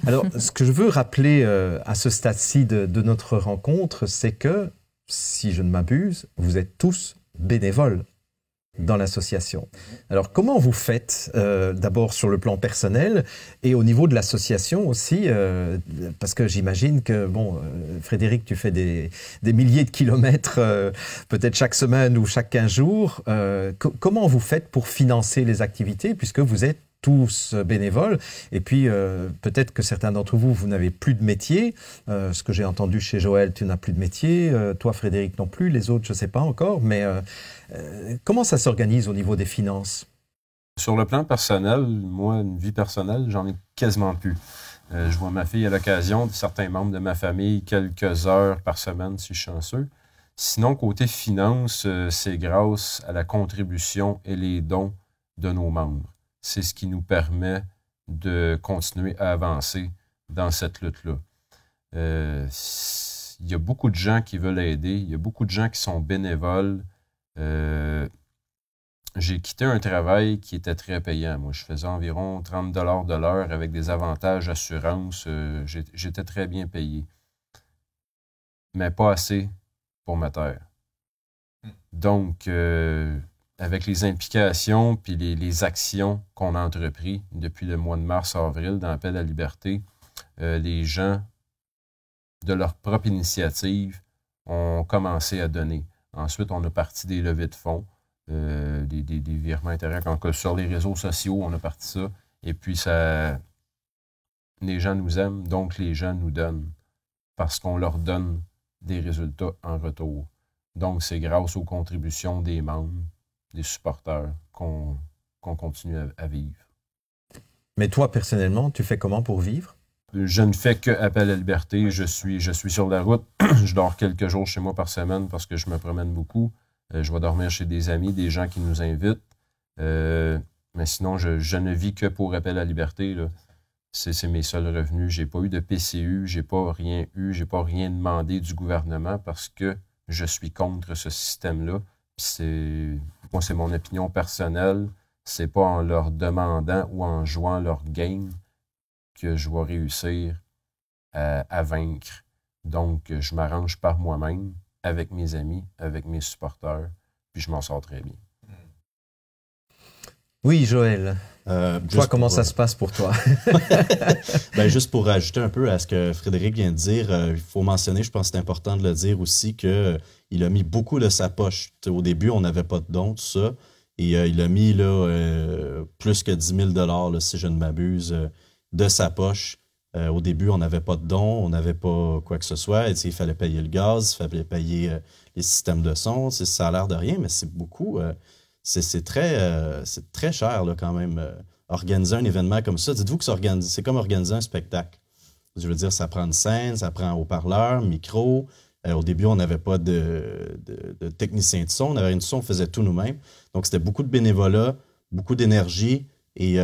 Speaker 1: Alors, ce que je veux rappeler à ce stade-ci de notre rencontre, c'est que, si je ne m'abuse, vous êtes tous bénévoles dans l'association. Alors, comment vous faites, d'abord sur le plan personnel et au niveau de l'association aussi, parce que j'imagine que, Frédéric, tu fais des milliers de kilomètres, peut-être chaque semaine ou chaque 15 jours. Comment vous faites pour financer les activités, puisque vous êtes tous bénévoles, et puis peut-être que certains d'entre vous, vous n'avez plus de métier. Ce que j'ai entendu chez Joël, tu n'as plus de métier. Toi, Frédéric, non plus. Les autres, je ne sais pas encore. Mais comment ça s'organise au niveau des finances?
Speaker 2: Sur le plan personnel, moi, une vie personnelle, j'en ai quasiment plus. Je vois ma fille à l'occasion, certains membres de ma famille, quelques heures par semaine, si je suis chanceux. Sinon, côté finances, c'est grâce à la contribution et les dons de nos membres. C'est ce qui nous permet de continuer à avancer dans cette lutte-là. Il y a beaucoup de gens qui veulent aider, il y a beaucoup de gens qui sont bénévoles. J'ai quitté un travail qui était très payant. Moi, je faisais environ 30 $ de l'heure avec des avantages assurance. J'étais très bien payé, mais pas assez pour ma terre. Donc, avec les implications puis les actions qu'on a entreprises depuis le mois de mars-avril dans l'Appel à la liberté, les gens, de leur propre initiative, ont commencé à donner. Ensuite, on a parti des levées de fonds, des virements intérieurs. Sur les réseaux sociaux, on a parti ça. Et puis, les gens nous aiment, donc les gens nous donnent parce qu'on leur donne des résultats en retour. Donc, c'est grâce aux contributions des membres, des supporters, qu'on qu'on continue à vivre.
Speaker 1: Mais toi, personnellement, tu fais comment pour vivre?
Speaker 2: Je ne fais que appel à la liberté. Je suis sur la route. Je dors quelques jours chez moi par semaine parce que je me promène beaucoup. Je vais dormir chez des amis, des gens qui nous invitent. Mais sinon, je ne vis que pour appel à la liberté, là. C'est mes seuls revenus. J'ai pas eu de PCU, j'ai pas rien eu, j'ai pas rien demandé du gouvernement parce que je suis contre ce système-là. Moi, c'est mon opinion personnelle. C'est pas en leur demandant ou en jouant leur game que je vais réussir à vaincre. Donc, je m'arrange par moi-même, avec mes amis, avec mes supporters, puis je m'en sors très bien.
Speaker 1: Oui, Joël. Toi, comment ça se passe pour toi?
Speaker 3: Ben, juste pour rajouter un peu à ce que Frédéric vient de dire, il faut mentionner, je pense que c'est important de le dire aussi, qu'il a mis beaucoup de sa poche. Au début, on n'avait pas de dons, tout ça. Et il a mis là, plus que 10 000 là, si je ne m'abuse, de sa poche. Au début, on n'avait pas de dons, on n'avait pas quoi que ce soit. Et, il fallait payer le gaz, il fallait payer les systèmes de son. Ça a l'air de rien, mais c'est beaucoup. C'est très cher là, quand même. Organiser un événement comme ça, dites-vous que c'est comme organiser un spectacle. Je veux dire, ça prend une scène, ça prend un haut-parleur, micro. Au début, on n'avait pas de technicien de son. On avait une son, on faisait tout nous-mêmes. Donc, c'était beaucoup de bénévolat, beaucoup d'énergie. Et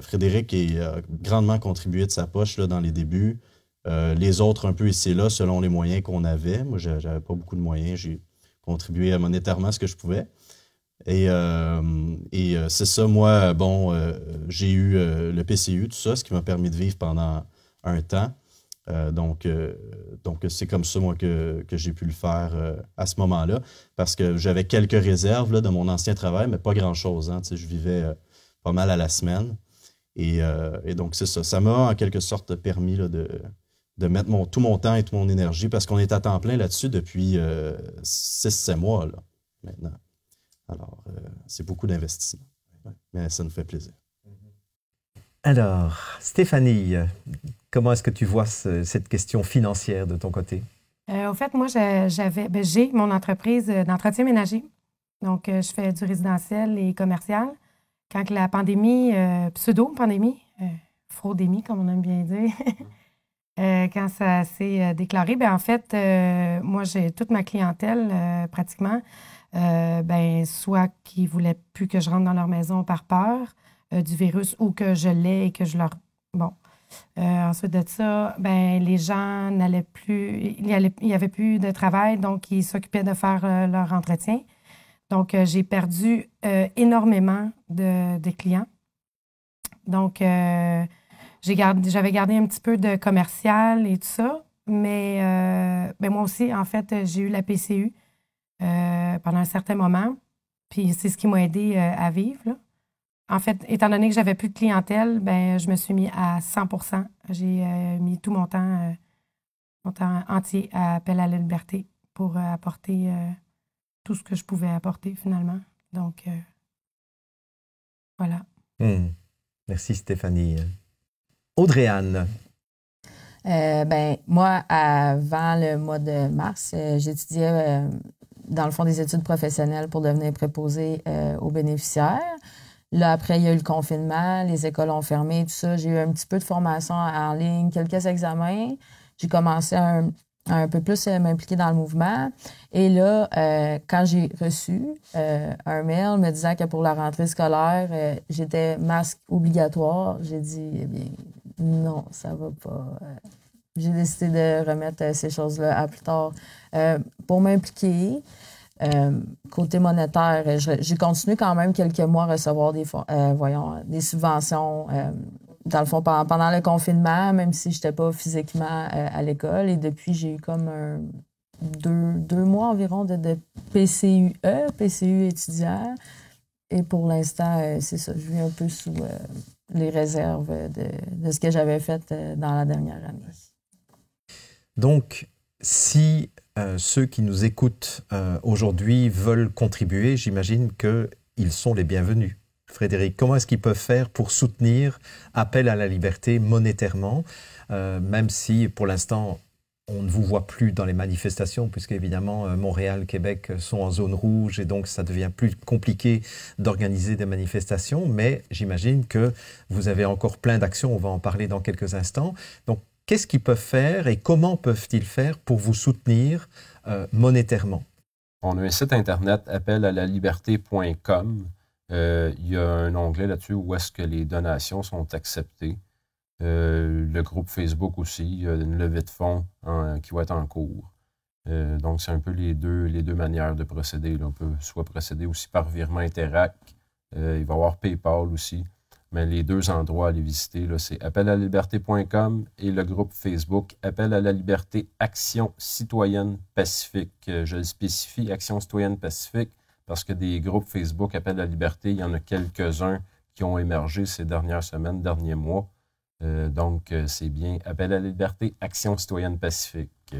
Speaker 3: Frédéric a grandement contribué de sa poche là, dans les débuts. Les autres, un peu ici et là, selon les moyens qu'on avait. Moi, j'avais pas beaucoup de moyens. J'ai contribué monétairement ce que je pouvais. Et c'est ça, moi, j'ai eu le PCU, tout ça, ce qui m'a permis de vivre pendant un temps. Donc, c'est comme ça, moi, que j'ai pu le faire à ce moment-là, parce que j'avais quelques réserves là, de mon ancien travail, mais pas grand-chose. Hein, je vivais pas mal à la semaine. Et donc, c'est ça. Ça m'a, en quelque sorte, permis là, de mettre tout mon temps et toute mon énergie, parce qu'on est à temps plein là-dessus depuis 6-7 mois, là, maintenant. Alors, c'est beaucoup d'investissement. Ouais, mais ça nous fait plaisir.
Speaker 1: Alors, Stéphanie, comment est-ce que tu vois cette question financière de ton côté?
Speaker 4: En fait, moi, j'ai mon entreprise d'entretien ménager. Donc, je fais du résidentiel et commercial. Quand la pandémie, pseudo-pandémie, fraudémie, comme on aime bien dire, quand ça s'est déclaré, en fait, moi, j'ai toute ma clientèle, pratiquement, soit qui ne voulaient plus que je rentre dans leur maison par peur du virus ou que je l'ai et que je leur... Bon. Ensuite de ça, les gens n'allaient plus... Il n'y avait plus de travail, donc ils s'occupaient de faire leur entretien. Donc, j'ai perdu énormément de clients. Donc, j'avais gardé un petit peu de commercial et tout ça, mais moi aussi, en fait, j'ai eu la PCU pendant un certain moment, puis c'est ce qui m'a aidé à vivre, là. En fait, étant donné que j'avais plus de clientèle, je me suis mis à 100%. J'ai mis tout mon temps entier à appel à la liberté pour apporter tout ce que je pouvais apporter, finalement. Donc, voilà.
Speaker 1: Merci, Stéphanie. Audrey-Anne.
Speaker 5: Moi, avant le mois de mars, j'étudiais dans le fond des études professionnelles pour devenir préposée aux bénéficiaires. Là, après, il y a eu le confinement, les écoles ont fermé, tout ça. J'ai eu un petit peu de formation en ligne, quelques examens. J'ai commencé à un peu plus m'impliquer dans le mouvement. Et là, quand j'ai reçu un mail me disant que pour la rentrée scolaire, j'étais masque obligatoire, j'ai dit, eh bien, non, ça va pas. J'ai décidé de remettre ces choses-là à plus tard pour m'impliquer. Côté monétaire, j'ai continué quand même quelques mois à recevoir des subventions, dans le fond, pendant le confinement, même si je n'étais pas physiquement à l'école. Et depuis, j'ai eu comme deux mois environ de PCU étudiant. Et pour l'instant, c'est ça, je vis un peu sous les réserves de ce que j'avais fait dans la dernière année.
Speaker 1: Donc, si ceux qui nous écoutent aujourd'hui veulent contribuer, j'imagine qu'ils sont les bienvenus. Frédéric, comment est-ce qu'ils peuvent faire pour soutenir Appel à la liberté monétairement, même si pour l'instant on ne vous voit plus dans les manifestations, puisqu'évidemment, Montréal, Québec sont en zone rouge et donc ça devient plus compliqué d'organiser des manifestations. Mais j'imagine que vous avez encore plein d'actions, on va en parler dans quelques instants. Donc, qu'est-ce qu'ils peuvent faire et comment peuvent-ils faire pour vous soutenir monétairement?
Speaker 2: On a un site internet, appelalalaliberté.com. Il y a un onglet là-dessus où est-ce que les donations sont acceptées. Le groupe Facebook aussi, il y a une levée de fonds qui va être en cours. Donc, c'est un peu les deux manières de procéder. Là. On peut soit procéder aussi par virement Interac, il va y avoir PayPal aussi, mais les deux endroits à aller visiter, c'est appelalalaliberté.com et le groupe Facebook Appel à la liberté Action citoyenne Pacifique. Je le spécifie, Action citoyenne Pacifique, parce que des groupes Facebook Appel à la liberté, il y en a quelques-uns qui ont émergé ces dernières semaines, derniers mois. Donc, c'est bien Appel à la liberté, Action citoyenne Pacifique.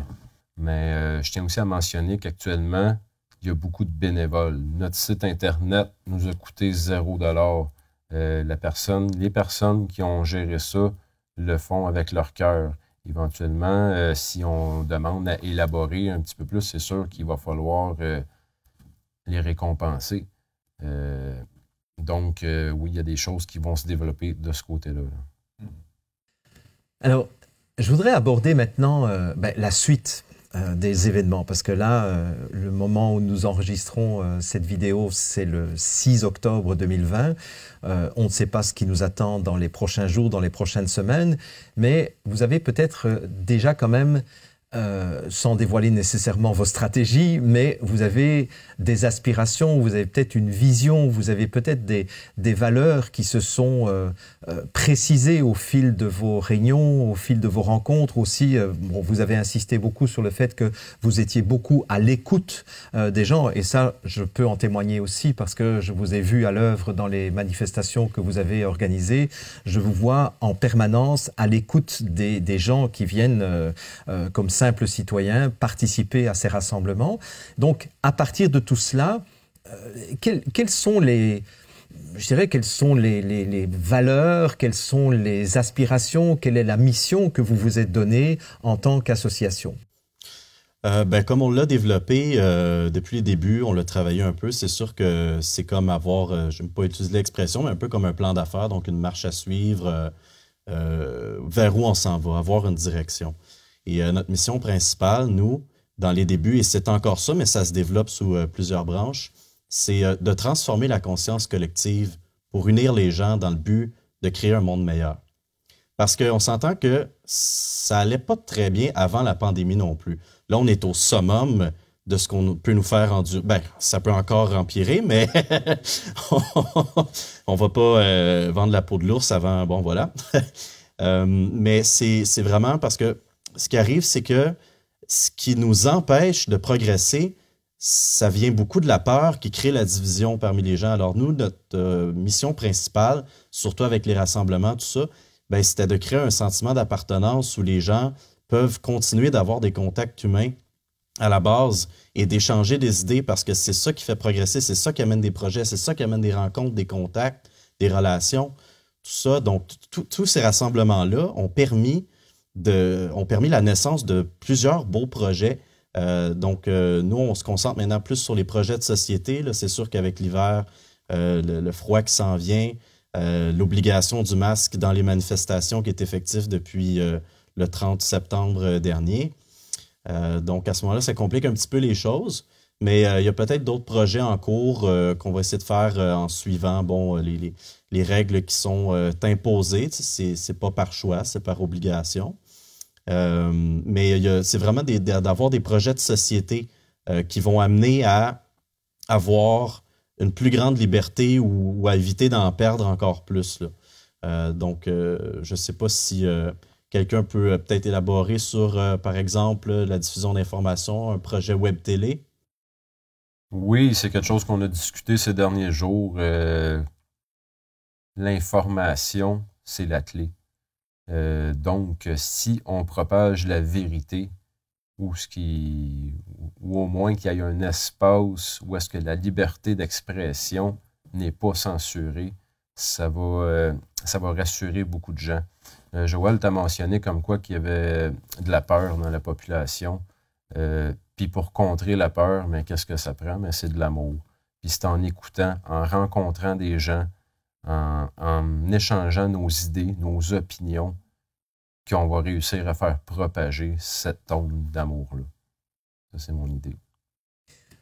Speaker 2: Mais je tiens aussi à mentionner qu'actuellement, il y a beaucoup de bénévoles. Notre site Internet nous a coûté 0 $. Les personnes qui ont géré ça le font avec leur cœur. Éventuellement, si on demande à élaborer un petit peu plus, c'est sûr qu'il va falloir les récompenser. Donc, oui, il y a des choses qui vont se développer de ce côté-là.
Speaker 1: Alors, je voudrais aborder maintenant la suite des événements, parce que là, le moment où nous enregistrons cette vidéo, c'est le 6 octobre 2020. On ne sait pas ce qui nous attend dans les prochains jours, dans les prochaines semaines, mais vous avez peut-être déjà quand même, sans dévoiler nécessairement vos stratégies, mais vous avez des aspirations, vous avez peut-être une vision, vous avez peut-être des valeurs qui se sont précisées au fil de vos réunions, au fil de vos rencontres aussi. Vous avez insisté beaucoup sur le fait que vous étiez beaucoup à l'écoute des gens, et ça, je peux en témoigner aussi parce que je vous ai vu à l'œuvre dans les manifestations que vous avez organisées. Je vous vois en permanence à l'écoute des gens qui viennent comme simples citoyens participer à ces rassemblements. Donc, à partir de tout cela, quelles sont les valeurs, quelles sont les aspirations, quelle est la mission que vous vous êtes donnée en tant qu'association?
Speaker 3: Comme on l'a développé depuis les débuts, on l'a travaillé un peu. C'est sûr que c'est comme avoir, je n'aime pas utiliser l'expression, mais un peu comme un plan d'affaires, donc une marche à suivre, vers où on s'en va, avoir une direction. Et notre mission principale, nous, dans les débuts, et c'est encore ça, mais ça se développe sous plusieurs branches, c'est de transformer la conscience collective pour unir les gens dans le but de créer un monde meilleur. Parce qu'on s'entend que ça allait pas très bien avant la pandémie non plus. Là, on est au summum de ce qu'on peut nous faire endurer. Ça peut encore empirer, mais on va pas vendre la peau de l'ours avant, bon, voilà. Mais c'est vraiment parce que ce qui arrive, c'est que ce qui nous empêche de progresser, ça vient beaucoup de la peur qui crée la division parmi les gens. Alors nous, notre mission principale, surtout avec les rassemblements, tout ça, c'était de créer un sentiment d'appartenance où les gens peuvent continuer d'avoir des contacts humains à la base et d'échanger des idées parce que c'est ça qui fait progresser, c'est ça qui amène des projets, c'est ça qui amène des rencontres, des contacts, des relations, tout ça. Donc, tous ces rassemblements-là ont permis la naissance de plusieurs beaux projets. Nous, on se concentre maintenant plus sur les projets de société. C'est sûr qu'avec l'hiver, le froid qui s'en vient, l'obligation du masque dans les manifestations qui est effective depuis le 30 septembre dernier. Donc, à ce moment-là, ça complique un petit peu les choses. Mais il y a peut-être d'autres projets en cours qu'on va essayer de faire en suivant les règles qui sont imposées. C'est pas par choix, c'est par obligation. Mais c'est vraiment d'avoir des projets de société qui vont amener à avoir une plus grande liberté ou à éviter d'en perdre encore plus, là. Donc, je ne sais pas si quelqu'un peut peut-être élaborer sur, par exemple, la diffusion d'informations, un projet web télé.
Speaker 2: Oui, c'est quelque chose qu'on a discuté ces derniers jours. L'information, c'est la clé. Donc, si on propage la vérité, ou au moins qu'il y ait un espace où est-ce que la liberté d'expression n'est pas censurée, ça va rassurer beaucoup de gens. Joël t'a mentionné comme quoi qu'il y avait de la peur dans la population. Puis pour contrer la peur, mais qu'est-ce que ça prend? Mais c'est de l'amour. Puis c'est en écoutant, en rencontrant des gens, en échangeant nos idées, nos opinions, qu'on va réussir à faire propager cette onde d'amour-là. Ça, c'est mon idée.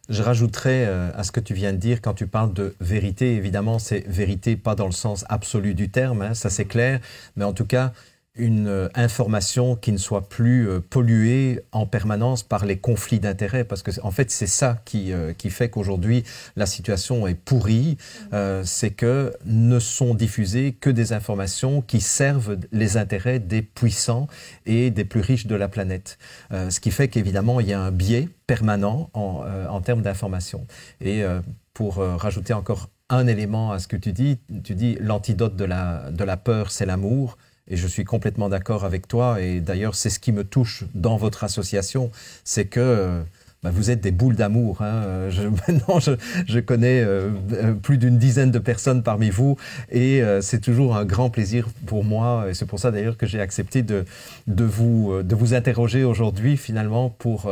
Speaker 1: Je rajouterais à ce que tu viens de dire, quand tu parles de vérité, évidemment, c'est vérité pas dans le sens absolu du terme, hein, ça c'est clair, mais en tout cas, une information qui ne soit plus polluée en permanence par les conflits d'intérêts, parce que en fait c'est ça qui fait qu'aujourd'hui la situation est pourrie, c'est que ne sont diffusées que des informations qui servent les intérêts des puissants et des plus riches de la planète. Ce qui fait qu'évidemment il y a un biais permanent en termes d'information. Et pour rajouter encore un élément à ce que tu dis l'antidote de la peur, c'est l'amour. Et je suis complètement d'accord avec toi. Et d'ailleurs, c'est ce qui me touche dans votre association, c'est que vous êtes des boules d'amour. Hein. Maintenant, je connais plus d'une dizaine de personnes parmi vous, et c'est toujours un grand plaisir pour moi. Et c'est pour ça d'ailleurs que j'ai accepté de vous interroger aujourd'hui, finalement, pour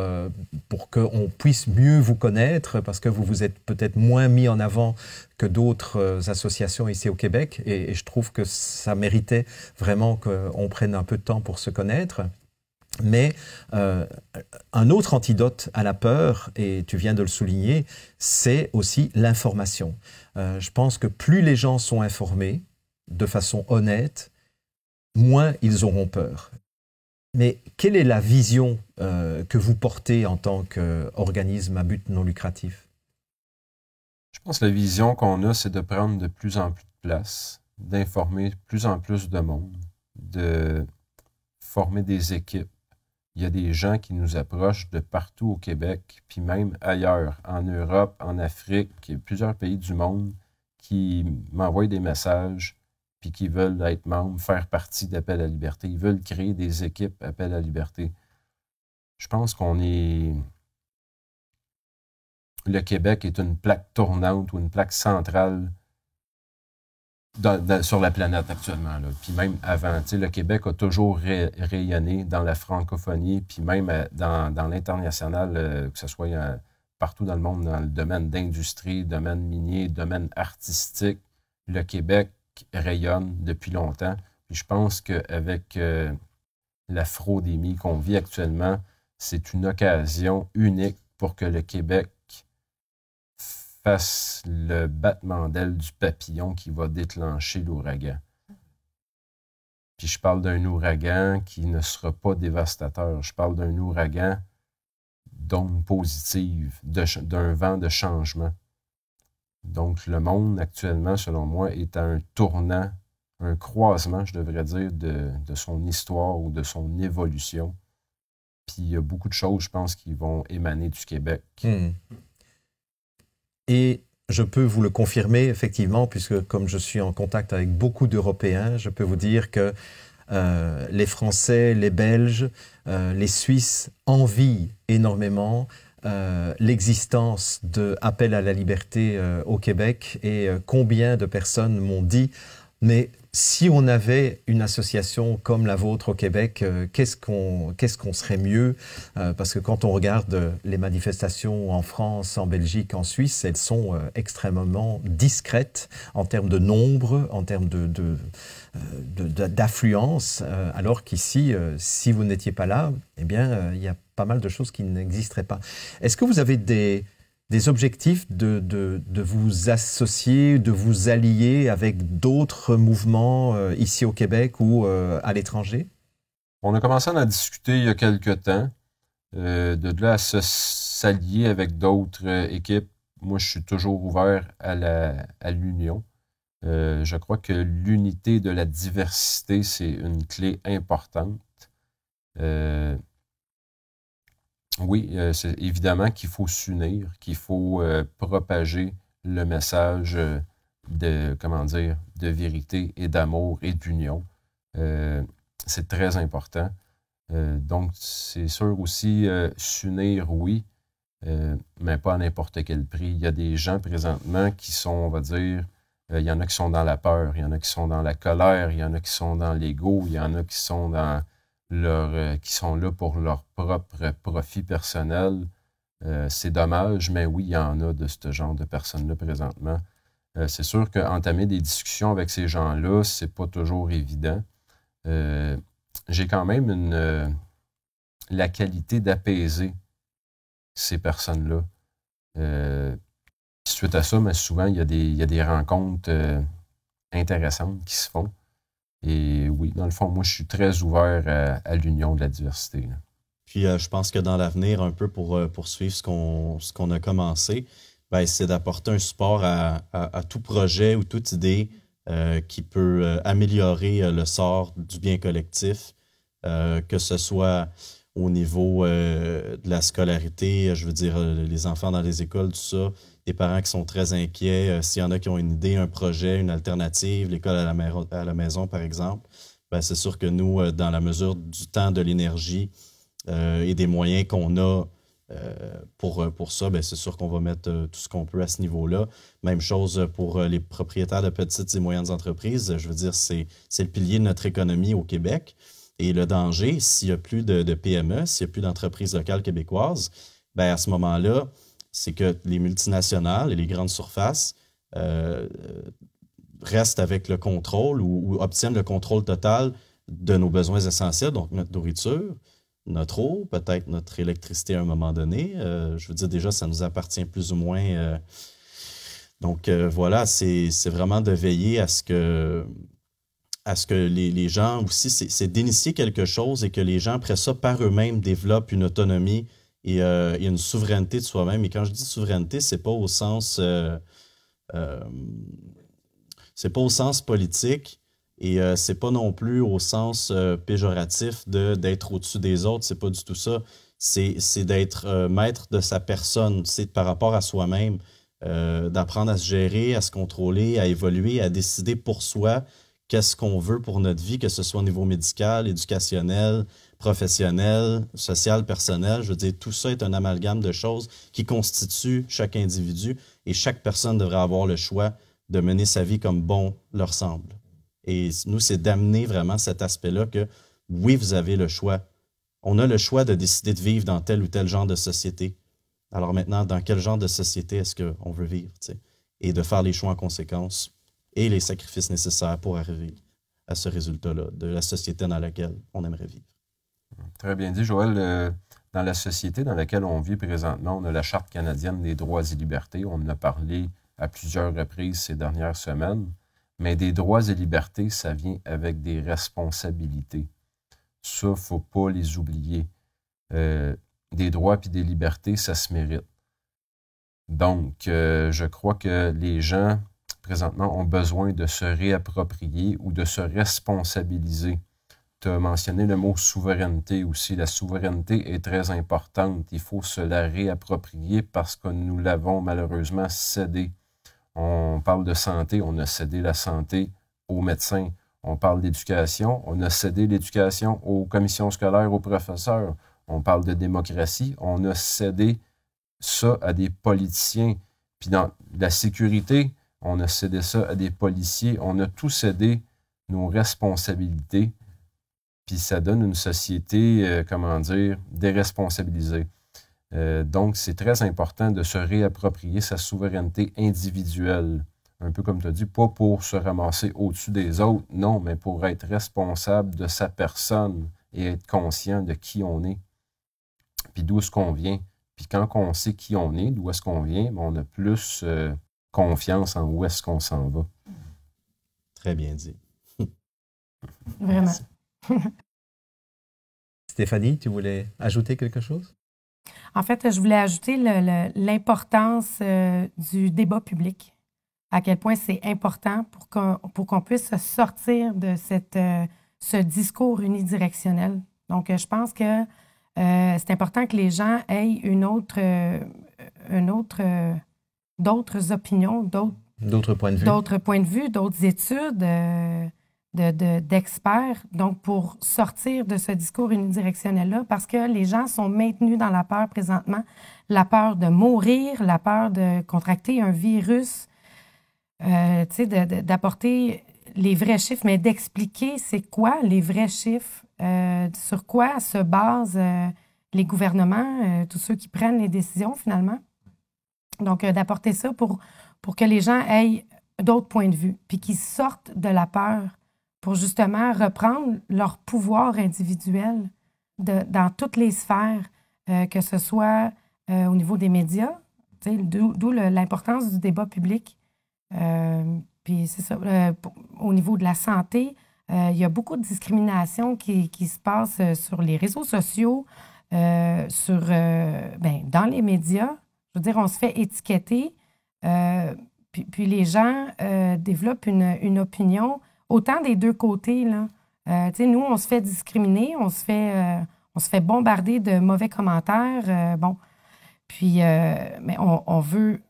Speaker 1: qu'on puisse mieux vous connaître, parce que vous vous êtes peut-être moins mis en avant que d'autres associations ici au Québec, et je trouve que ça méritait vraiment qu'on prenne un peu de temps pour se connaître. Mais un autre antidote à la peur, et tu viens de le souligner, c'est aussi l'information. Je pense que plus les gens sont informés de façon honnête, moins ils auront peur. Mais quelle est la vision que vous portez en tant qu'organisme à but non lucratif?
Speaker 2: Je pense que la vision qu'on a, c'est de prendre de plus en plus de place, d'informer de plus en plus de monde, de former des équipes. Il y a des gens qui nous approchent de partout au Québec, puis même ailleurs, en Europe, en Afrique, il y a plusieurs pays du monde qui m'envoient des messages, puis qui veulent être membres, faire partie d'Appel à la liberté. Ils veulent créer des équipes Appel à la liberté. Je pense qu'on est... Le Québec est une plaque tournante ou une plaque centrale sur la planète actuellement. Là. Puis même avant, le Québec a toujours rayonné dans la francophonie, puis même dans l'international, que ce soit partout dans le monde, dans le domaine d'industrie, domaine minier, domaine artistique, le Québec rayonne depuis longtemps. Puis je pense qu'avec la fraudémie qu'on vit actuellement, c'est une occasion unique pour que le Québec fasse le battement d'aile du papillon qui va déclencher l'ouragan. Puis je parle d'un ouragan qui ne sera pas dévastateur. Je parle d'un ouragan d'onde positive, d'un vent de changement. Donc le monde actuellement, selon moi, est à un tournant, un croisement, je devrais dire, de son histoire ou de son évolution. Puis il y a beaucoup de choses, je pense, qui vont émaner du Québec.
Speaker 1: Et je peux vous le confirmer, effectivement, puisque comme je suis en contact avec beaucoup d'Européens, je peux vous dire que les Français, les Belges, les Suisses envient énormément l'existence de Appel à la liberté au Québec, et combien de personnes m'ont dit « mais si on avait une association comme la vôtre au Québec, qu'est-ce qu'on serait mieux ?» Parce que quand on regarde les manifestations en France, en Belgique, en Suisse, elles sont extrêmement discrètes en termes de nombre, en termes d'affluence, alors qu'ici, si vous n'étiez pas là, eh bien, il y a pas mal de choses qui n'existeraient pas. Est-ce que vous avez des objectifs de vous associer, de vous allier avec d'autres mouvements ici au Québec ou à l'étranger?
Speaker 2: On a commencé à en discuter il y a quelque temps. De là à s'allier avec d'autres équipes, moi je suis toujours ouvert à l'union. Je crois que l'unité de la diversité, c'est une clé importante. Oui, c'est évidemment qu'il faut s'unir, qu'il faut propager le message de vérité et d'amour et d'union. C'est très important. Donc, c'est sûr aussi, s'unir, oui, mais pas à n'importe quel prix. Il y a des gens présentement qui sont, on va dire, Il y en a qui sont dans la peur, il y en a qui sont dans la colère, il y en a qui sont dans l'ego, il y en a qui sont dans qui sont là pour leur propre profit personnel. C'est dommage, mais oui, il y en a de ce genre de personnes-là présentement. C'est sûr qu'entamer des discussions avec ces gens-là, c'est pas toujours évident. J'ai quand même la qualité d'apaiser ces personnes-là. Suite à ça, mais souvent, il y a des rencontres intéressantes qui se font. Et oui, dans le fond, moi, je suis très ouvert à l'union de la diversité, là.
Speaker 3: Puis je pense que dans l'avenir, un peu pour poursuivre ce qu'on a commencé, ben, c'est d'apporter un support à tout projet ou toute idée qui peut améliorer le sort du bien collectif, que ce soit au niveau de la scolarité, je veux dire, les enfants dans les écoles, tout ça, des parents qui sont très inquiets, s'il y en a qui ont une idée, un projet, une alternative, l'école à la maison, par exemple, ben, c'est sûr que nous, dans la mesure du temps, de l'énergie et des moyens qu'on a pour ça, ben, c'est sûr qu'on va mettre tout ce qu'on peut à ce niveau-là. Même chose pour les propriétaires de petites et moyennes entreprises. Je veux dire, c'est le pilier de notre économie au Québec. Et le danger, s'il n'y a plus de PME, s'il n'y a plus d'entreprises locales québécoises, ben à ce moment-là, c'est que les multinationales et les grandes surfaces restent avec le contrôle ou obtiennent le contrôle total de nos besoins essentiels, donc notre nourriture, notre eau, peut-être notre électricité à un moment donné. Je veux dire, déjà, ça nous appartient plus ou moins. Donc, voilà, c'est vraiment de veiller à ce que les gens aussi, c'est d'initier quelque chose et que les gens, après ça, par eux-mêmes, développent une autonomie et une souveraineté de soi-même. Et quand je dis souveraineté, c'est pas au sens politique et c'est pas non plus au sens péjoratif d'être au-dessus des autres. C'est pas du tout ça. C'est d'être maître de sa personne, c'est par rapport à soi-même, d'apprendre à se gérer, à se contrôler, à évoluer, à décider pour soi qu'est-ce qu'on veut pour notre vie, que ce soit au niveau médical, éducationnel, professionnel, social, personnel. Je veux dire, tout ça est un amalgame de choses qui constituent chaque individu et chaque personne devrait avoir le choix de mener sa vie comme bon leur semble. Et nous, c'est d'amener vraiment cet aspect-là que, oui, vous avez le choix. On a le choix de décider de vivre dans tel ou tel genre de société. Alors maintenant, dans quel genre de société est-ce qu'on veut vivre, tu sais? Et de faire les choix en conséquence et les sacrifices nécessaires pour arriver à ce résultat-là, de la société dans laquelle on aimerait vivre.
Speaker 2: Très bien dit, Joël. Dans la société dans laquelle on vit présentement, on a la Charte canadienne des droits et libertés. On en a parlé à plusieurs reprises ces dernières semaines. Mais des droits et libertés, ça vient avec des responsabilités. Ça, il ne faut pas les oublier. Des droits et des libertés, ça se mérite. Donc, je crois que les gens, présentement, ont besoin de se réapproprier ou de se responsabiliser. Tu as mentionné le mot souveraineté aussi. La souveraineté est très importante. Il faut se la réapproprier parce que nous l'avons malheureusement cédée. On parle de santé, on a cédé la santé aux médecins. On parle d'éducation, on a cédé l'éducation aux commissions scolaires, aux professeurs. On parle de démocratie, on a cédé ça à des politiciens. Puis dans la sécurité, on a cédé ça à des policiers. On a tout cédé nos responsabilités. Puis ça donne une société, déresponsabilisée. Donc, c'est très important de se réapproprier sa souveraineté individuelle. Un peu comme tu as dit, pas pour se ramasser au-dessus des autres, non, mais pour être responsable de sa personne et être conscient de qui on est, puis d'où est-ce qu'on vient. Puis quand on sait qui on est, d'où est-ce qu'on vient, on a plus confiance en où est-ce qu'on s'en va.
Speaker 3: Très bien dit.
Speaker 4: Vraiment.
Speaker 1: Stéphanie, tu voulais ajouter quelque chose?
Speaker 4: En fait, je voulais ajouter l'importance du débat public, à quel point c'est important pour qu'on puisse sortir de ce discours unidirectionnel. Donc, je pense que c'est important que les gens aient d'autres opinions,
Speaker 1: d'autres points de vue,
Speaker 4: d'autres études d'experts, donc pour sortir de ce discours unidirectionnel-là, parce que les gens sont maintenus dans la peur présentement, la peur de mourir, la peur de contracter un virus. d'apporter les vrais chiffres, mais d'expliquer c'est quoi les vrais chiffres, sur quoi se basent les gouvernements, tous ceux qui prennent les décisions finalement. Donc, d'apporter ça pour que les gens aient d'autres points de vue, puis qu'ils sortent de la peur pour justement reprendre leur pouvoir individuel dans toutes les sphères, que ce soit au niveau des médias, d'où l'importance du débat public. Puis c'est ça, au niveau de la santé, il y a beaucoup de discrimination qui se passe sur les réseaux sociaux, dans les médias. Je veux dire, on se fait étiqueter, puis les gens développent une opinion, autant des deux côtés, là. Nous, on se fait discriminer, on se fait bombarder de mauvais commentaires, mais on veut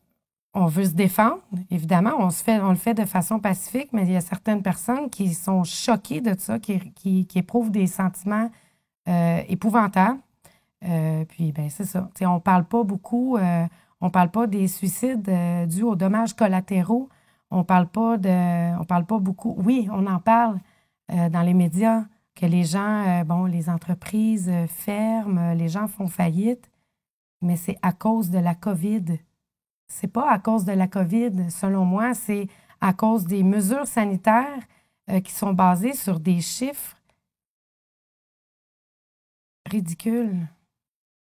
Speaker 4: se défendre, évidemment. On le fait de façon pacifique, mais il y a certaines personnes qui sont choquées de ça, qui éprouvent des sentiments épouvantables. C'est ça. On ne parle pas beaucoup, on ne parle pas des suicides dus aux dommages collatéraux. On ne parle pas beaucoup. Oui, on en parle dans les médias, que les gens, les entreprises ferment, les gens font faillite, mais c'est à cause de la COVID. C'est pas à cause de la COVID, selon moi, c'est à cause des mesures sanitaires qui sont basées sur des chiffres ridicules.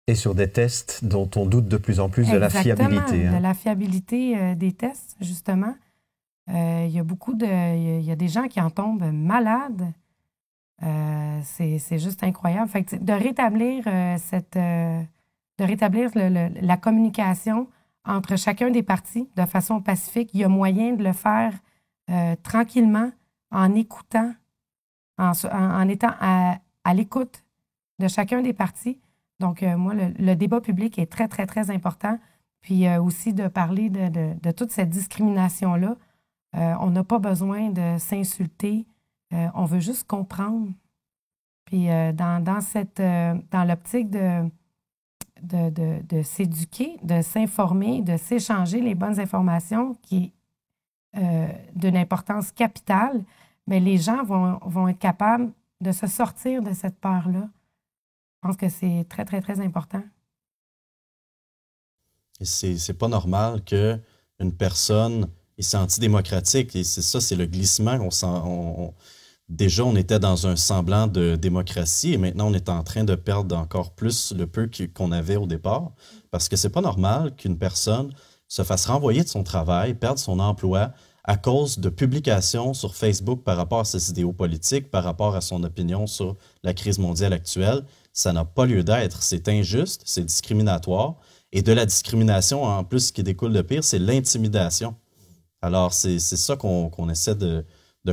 Speaker 1: Et sur des tests dont on doute de plus en plus de la fiabilité.
Speaker 4: De la fiabilité des tests, justement. Il y a des gens qui en tombent malades. C'est juste incroyable. Fait que, de rétablir la communication entre chacun des partis de façon pacifique, il y a moyen de le faire tranquillement, en écoutant, en étant à l'écoute de chacun des partis. Donc, moi, le débat public est très, très, très important. Puis aussi de parler de toute cette discrimination-là. On n'a pas besoin de s'insulter. On veut juste comprendre. Puis dans l'optique de s'éduquer, de s'informer, de s'échanger les bonnes informations qui est d'une importance capitale, mais les gens vont être capables de se sortir de cette peur-là. Je pense que c'est très, très, très important.
Speaker 3: Et c'est pas normal qu'une personne, et c'est antidémocratique, et c'est ça, c'est le glissement. Déjà, on était dans un semblant de démocratie, et maintenant, on est en train de perdre encore plus le peu qu'on avait au départ, parce que c'est pas normal qu'une personne se fasse renvoyer de son travail, perde son emploi à cause de publications sur Facebook par rapport à ses idéaux politiques, par rapport à son opinion sur la crise mondiale actuelle. Ça n'a pas lieu d'être. C'est injuste, c'est discriminatoire. Et de la discrimination, en plus, ce qui découle de pire, c'est l'intimidation. Alors, c'est ça qu'on essaie de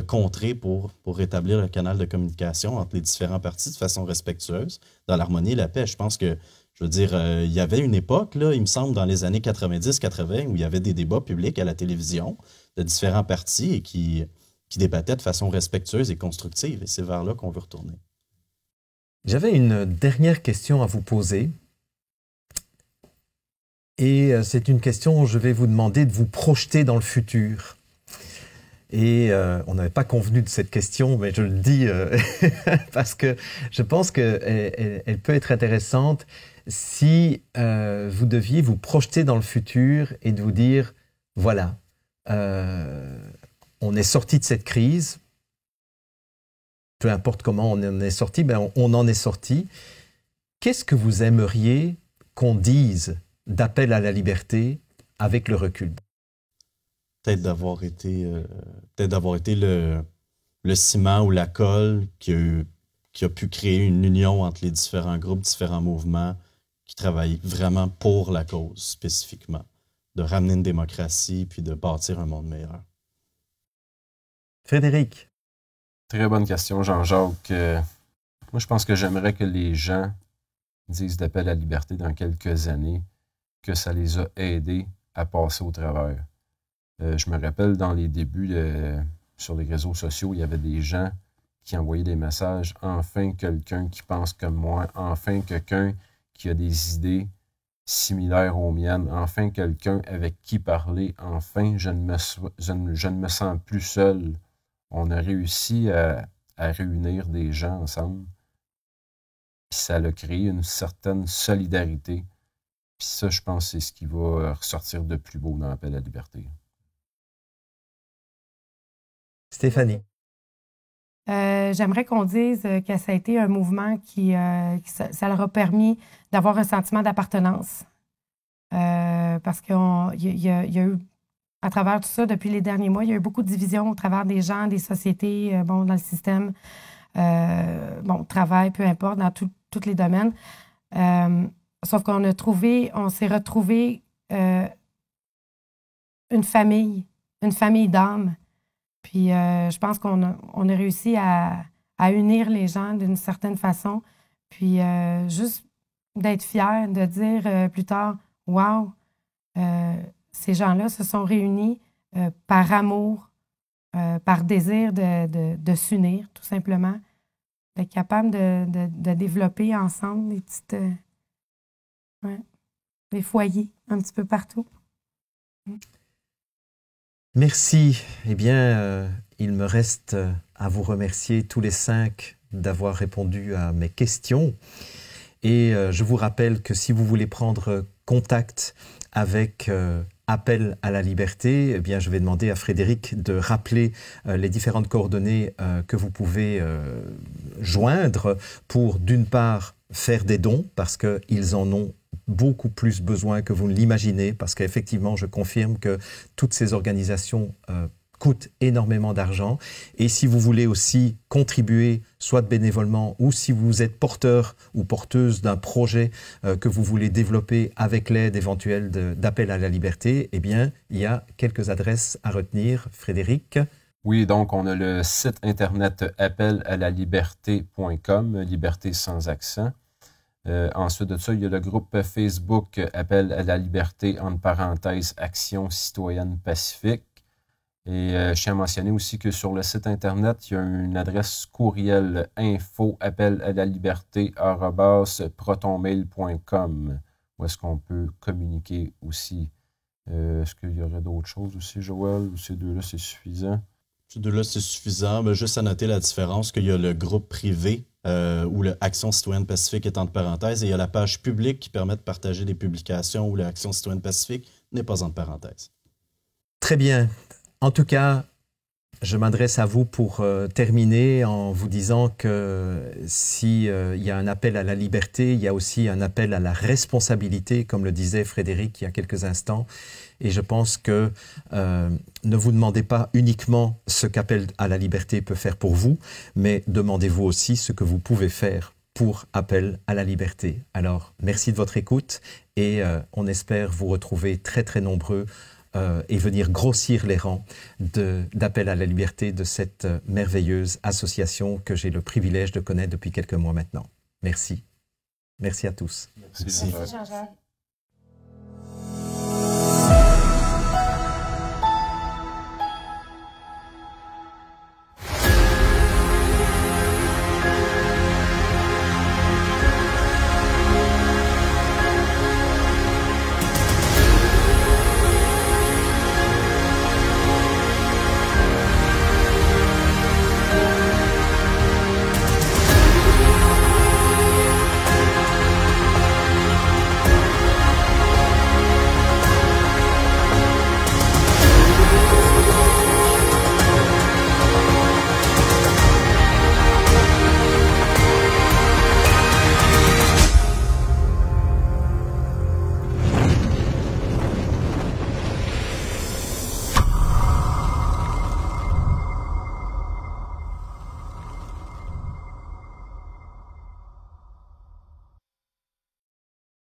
Speaker 3: contrer pour rétablir le canal de communication entre les différents partis de façon respectueuse, dans l'harmonie et la paix. Je pense que, je veux dire, il y avait une époque, là, il me semble, dans les années 90-80, où il y avait des débats publics à la télévision de différents partis et qui débattaient de façon respectueuse et constructive. Et c'est vers là qu'on veut retourner.
Speaker 1: J'avais une dernière question à vous poser. Et c'est une question où je vais vous demander de vous projeter dans le futur. Et on n'avait pas convenu de cette question, mais je le dis parce que je pense qu'elle peut être intéressante si vous deviez vous projeter dans le futur et de vous dire, voilà, on est sorti de cette crise, peu importe comment on en est sorti, ben on en est sorti. Qu'est-ce que vous aimeriez qu'on dise d'appel à la liberté avec le recul?
Speaker 3: Peut-être d'avoir été le ciment ou la colle qui a pu créer une union entre les différents groupes, différents mouvements qui travaillent vraiment pour la cause spécifiquement, de ramener une démocratie puis de bâtir un monde meilleur.
Speaker 1: Frédéric?
Speaker 2: Très bonne question, Jean-Jacques. Moi, je pense que j'aimerais que les gens disent d'appel à la liberté dans quelques années, que ça les a aidés à passer au travers. Je me rappelle dans les débuts sur les réseaux sociaux, il y avait des gens qui envoyaient des messages. Enfin, quelqu'un qui pense comme moi. Enfin, quelqu'un qui a des idées. similaires aux miennes. Enfin, quelqu'un avec qui parler. Enfin, je ne me sens plus seul. On a réussi à réunir des gens ensemble. Puis ça a créé une certaine solidarité. Puis ça, je pense, c'est ce qui va ressortir de plus beau dans l'appel à la liberté.
Speaker 1: Stéphanie.
Speaker 4: J'aimerais qu'on dise que ça a été un mouvement ça leur a permis d'avoir un sentiment d'appartenance. Parce qu'il y a eu, à travers tout ça, depuis les derniers mois, il y a eu beaucoup de divisions au travers des gens, des sociétés, dans le système, travail, peu importe, dans tous les domaines. Sauf qu'on s'est retrouvé une famille d'âmes. Puis je pense qu'on a réussi à unir les gens d'une certaine façon. Puis juste d'être fier, de dire plus tard, « Wow, ces gens-là se sont réunis par amour, par désir de s'unir, tout simplement. » D'être capable de développer ensemble des foyers un petit peu partout.
Speaker 1: Merci. Eh bien, il me reste à vous remercier tous les 5 d'avoir répondu à mes questions. Et je vous rappelle que si vous voulez prendre contact avec Appel à la liberté, eh bien, je vais demander à Frédéric de rappeler les différentes coordonnées que vous pouvez joindre pour, d'une part, faire des dons, parce qu'ils en ont beaucoup plus besoin que vous ne l'imaginez, parce qu'effectivement, je confirme que toutes ces organisations coûtent énormément d'argent. Et si vous voulez aussi contribuer, soit bénévolement, ou si vous êtes porteur ou porteuse d'un projet que vous voulez développer avec l'aide éventuelle d'Appel à la liberté, eh bien, il y a quelques adresses à retenir. Frédéric?
Speaker 2: Oui, donc on a le site internet appelalalaliberté.com, liberté sans accent. Ensuite de ça, il y a le groupe Facebook Appel à la liberté, entre parenthèses, Action citoyenne pacifique. Et je tiens à mentionner aussi que sur le site internet, il y a une adresse courriel info@appelalalaliberté@protonmail.com où est-ce qu'on peut communiquer aussi. Est-ce qu'il y aurait d'autres choses aussi, Joël, ou ces deux-là, c'est suffisant?
Speaker 3: Ces deux-là, c'est suffisant. Mais juste à noter la différence qu'il y a le groupe privé où l'Action citoyenne pacifique est entre parenthèses et il y a la page publique qui permet de partager des publications où l'Action citoyenne pacifique n'est pas entre parenthèses.
Speaker 1: Très bien. En tout cas, je m'adresse à vous pour terminer en vous disant que s'il y a un appel à la liberté, il y a aussi un appel à la responsabilité, comme le disait Frédéric il y a quelques instants. Et je pense que ne vous demandez pas uniquement ce qu'Appel à la liberté peut faire pour vous, mais demandez-vous aussi ce que vous pouvez faire pour Appel à la liberté. Alors, merci de votre écoute et on espère vous retrouver très très nombreux et venir grossir les rangs d'Appel à la liberté de cette merveilleuse association que j'ai le privilège de connaître depuis quelques mois maintenant. Merci. Merci à tous.
Speaker 2: Merci.
Speaker 5: Merci Jean-Jacques.